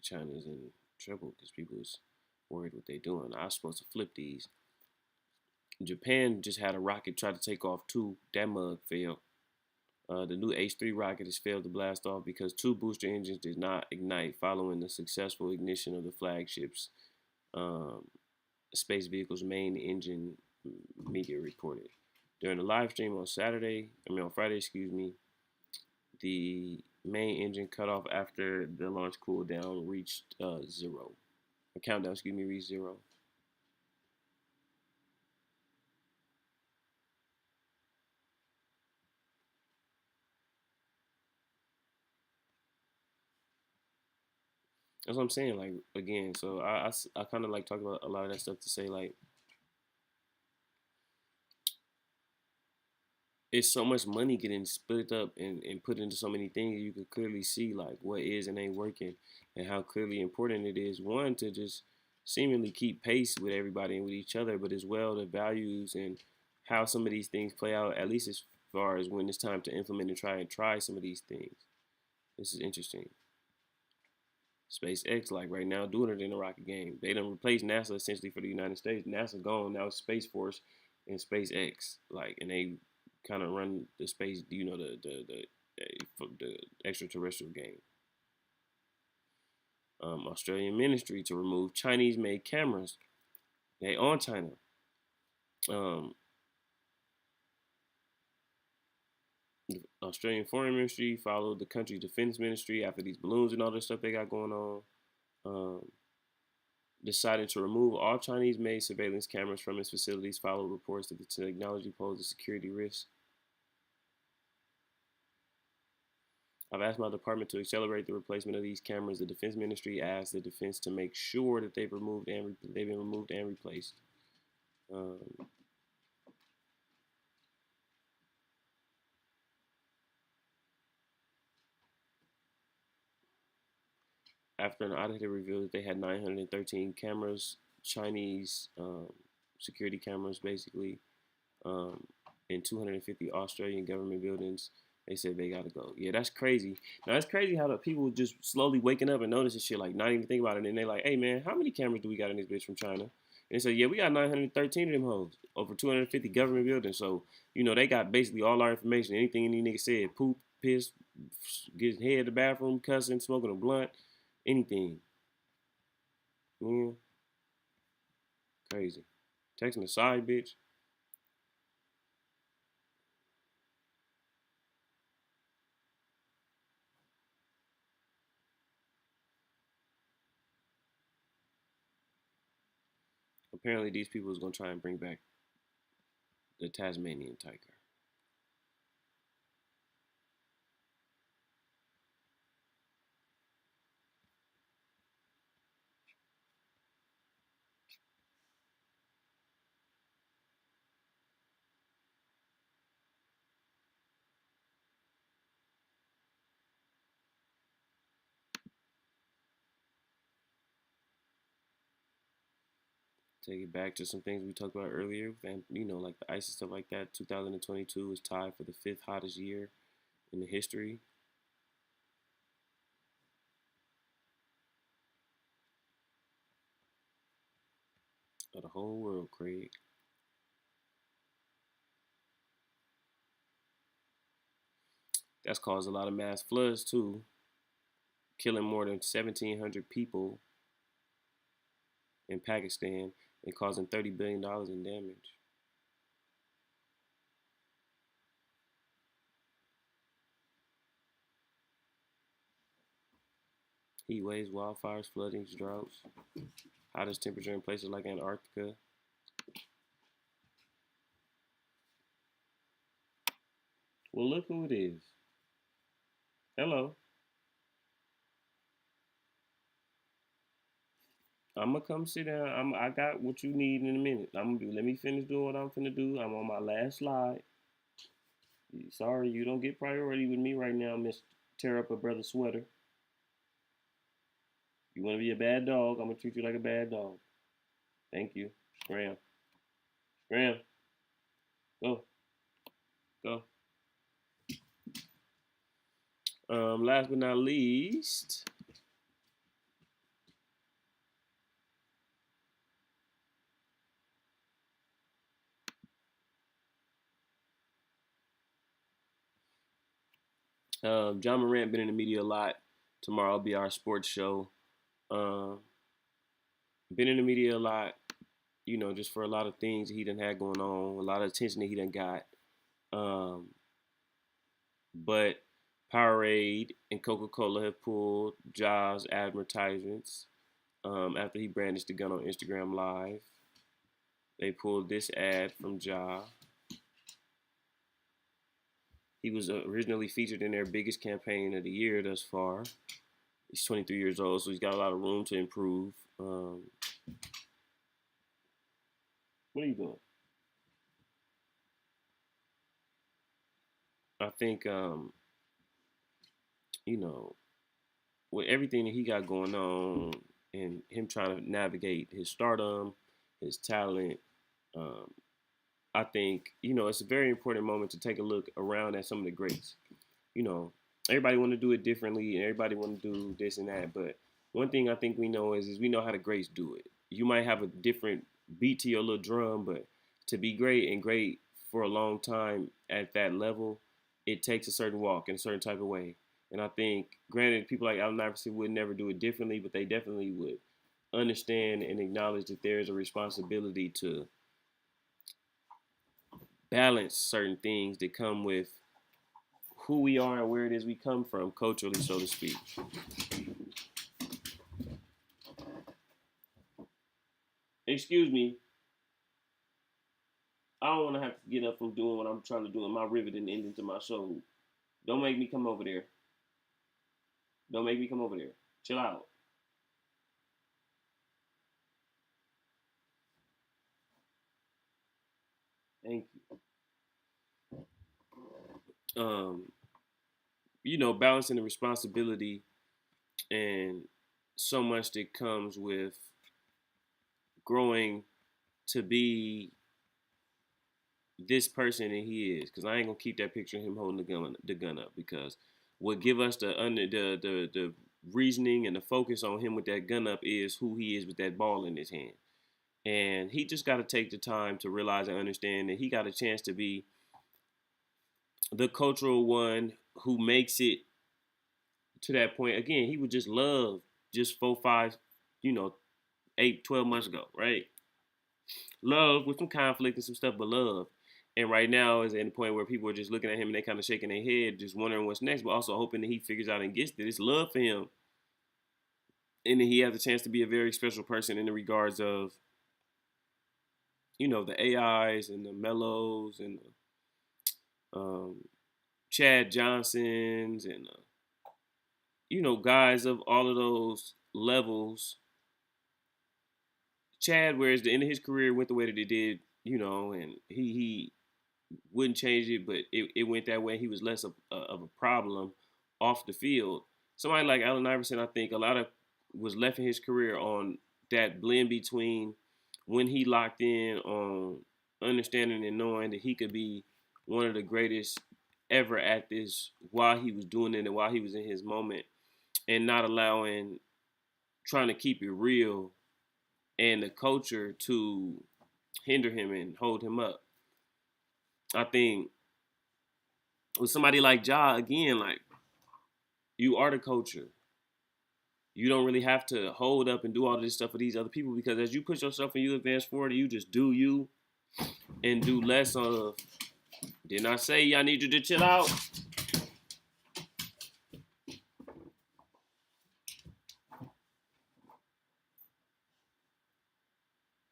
China's in trouble because people is worried what they're doing. I was supposed to flip these. Japan just had a rocket try to take off too. That mug failed. The new H-3 rocket has failed to blast off because two booster engines did not ignite following the successful ignition of the flagship's um, space vehicle's main engine, media reported. During the live stream on Friday, the main engine cut off after the launch cooldown reached zero. The countdown, reached zero. That's what I'm saying. Like again, so I kind of like talk about a lot of that stuff to say like it's so much money getting split up and put into so many things. You could clearly see like what is and ain't working, and how clearly important it is. One, to just seemingly keep pace with everybody and with each other, but as well the values and how some of these things play out. At least as far as when it's time to implement and try some of these things. This is interesting. SpaceX, like right now, doing it in the rocket game. They done replaced NASA essentially for the United States. NASA gone, now it's Space Force and SpaceX. Like, and they kind of run the space, the extraterrestrial game. Australian ministry to remove Chinese-made cameras. They on China. Um, the Australian Foreign Ministry followed the country's defense ministry after these balloons and all this stuff they got going on. Decided to remove all Chinese-made surveillance cameras from its facilities, followed reports that the technology posed a security risk. I've asked my department to accelerate the replacement of these cameras. The Defense Ministry asked the defense to make sure that they've been removed and replaced. Um, After an audit revealed that they had 913 cameras, Chinese security cameras, basically, um, in 250 Australian government buildings. They said they gotta go. Yeah, that's crazy. Now it's crazy how the people just slowly waking up and noticing shit, like not even think about it. And they're like, "Hey man, how many cameras do we got in this bitch from China?" And they say, "Yeah, we got 913 of them hoes over 250 government buildings." So they got basically all our information. Anything any nigga said, poop, piss, getting head in the bathroom, cussing, smoking a blunt, anything. Yeah, crazy. Texting a side bitch. Apparently, these people is gonna try and bring back the Tasmanian tiger. Take it back to some things we talked about earlier, and like the ice and stuff like that. 2022 is tied for the fifth hottest year in the history of the whole world, Craig. That's caused a lot of mass floods too, killing more than 1,700 people in Pakistan and causing $30 billion in damage. Heat waves, wildfires, floodings, droughts, hottest temperature in places like Antarctica. Well, look who it is. Hello. I'm gonna come sit down. I got what you need in a minute. I'm gonna do. Let me finish doing what I'm finna do. I'm on my last slide. Sorry, you don't get priority with me right now, Miss Tear Up a Brother Sweater. You wanna be a bad dog? I'm gonna treat you like a bad dog. Thank you, Graham. Graham, go, go. Last but not least, John Morant been in the media a lot. Tomorrow will be our sports show. Um, been in the media a lot, just for a lot of things he done had going on, a lot of attention that he done got. Um, but Powerade and Coca-Cola have pulled Ja's advertisements after he brandished the gun on Instagram Live. They pulled this ad from Ja. He was originally featured in their biggest campaign of the year thus far. He's 23 years old, so he's got a lot of room to improve. What are you doing? I think, you know, with everything that he got going on and him trying to navigate his stardom, his talent, um, I think, it's a very important moment to take a look around at some of the greats. You know, everybody want to do it differently and everybody want to do this and that. But one thing I think we know is we know how the greats do it. You might have a different beat to your little drum, but to be great and great for a long time at that level, it takes a certain walk in a certain type of way. And I think, granted, people like Allen Iverson would never do it differently, but they definitely would understand and acknowledge that there is a responsibility to balance certain things that come with who we are and where it is we come from, culturally, so to speak. Excuse me, I don't want to have to get up from doing what I'm trying to do in my riveting ending to my show. Don't make me come over there. Don't make me come over there. Chill out. Thank you. Balancing the responsibility and so much that comes with growing to be this person that he is, because I ain't gonna keep that picture of him holding the gun up, because what give us the reasoning and the focus on him with that gun up is who he is with that ball in his hand. And he just got to take the time to realize and understand that he got a chance to be the cultural one who makes it to that point. Again, he would just love just 4, 5, you know, 8, 12 months ago, right? Love with some conflict and some stuff, but love. And right now is at the point where people are just looking at him and they kind of shaking their head, just wondering what's next, but also hoping that he figures out and gets that it's love for him. And then he has a chance to be a very special person in the regards of, the AIs and the Mellows and the Chad Johnsons and, guys of all of those levels. Chad, whereas the end of his career went the way that it did, and he wouldn't change it, but it went that way. He was less of a problem off the field. Somebody like Allen Iverson, I think a lot of was left in his career on that blend between when he locked in on understanding and knowing that he could be one of the greatest ever at this while he was doing it and while he was in his moment, and not allowing, trying to keep it real and the culture to hinder him and hold him up. I think with somebody like Ja, again, like, you are the culture. You don't really have to hold up and do all this stuff for these other people, because as you push yourself and you advance forward, you just do you and do less of, didn't I say I need you to chill out?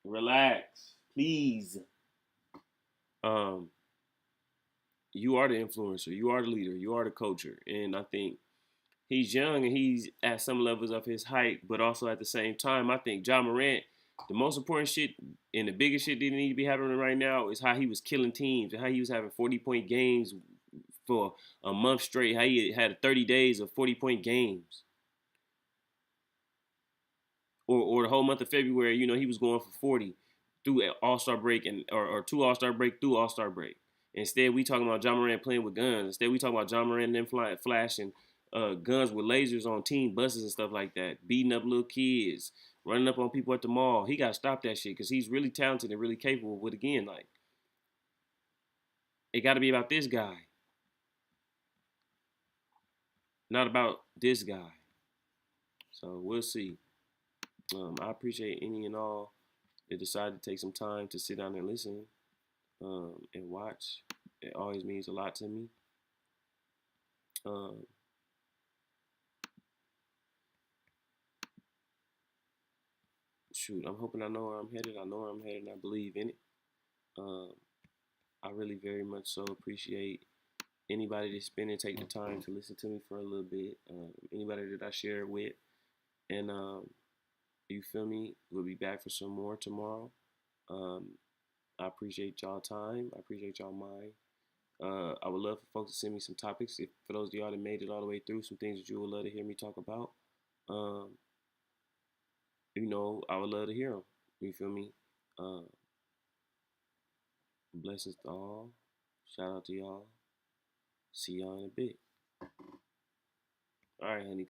Relax, please. Um, you are the influencer, you are the leader, you are the culture. And I think he's young and he's at some levels of his height, but also at the same time, I think Ja Morant, the most important shit and the biggest shit that need to be happening right now is how he was killing teams and how he was having 40-point games for a month straight. How he had 30 days of 40-point games. Or the whole month of February, he was going for 40 through All-Star break or two All-Star break through All-Star break. Instead, we talking about Ja Morant playing with guns. Instead, we talking about Ja Morant and them flashing guns with lasers on team buses and stuff like that, beating up little kids, running up on people at the mall. He got to stop that shit because he's really talented and really capable. But again, like, it got to be about this guy. not about this guy. So we'll see. I appreciate any and all that decided to take some time to sit down and listen and watch. It always means a lot to me. Um, Shoot, I'm hoping I know where I'm headed. I know where I'm headed, and I believe in it. Um, I really very much so appreciate anybody that's been and take the time to listen to me for a little bit. Anybody that I share it with, and you feel me? We'll be back for some more tomorrow. Um, I appreciate y'all time. I appreciate y'all mind. I would love for folks to send me some topics. If for those of y'all that made it all the way through, some things that you would love to hear me talk about. Um, I would love to hear them. You feel me? Uh, Blessings to all. Shout out to y'all. See y'all in a bit. All right, honey.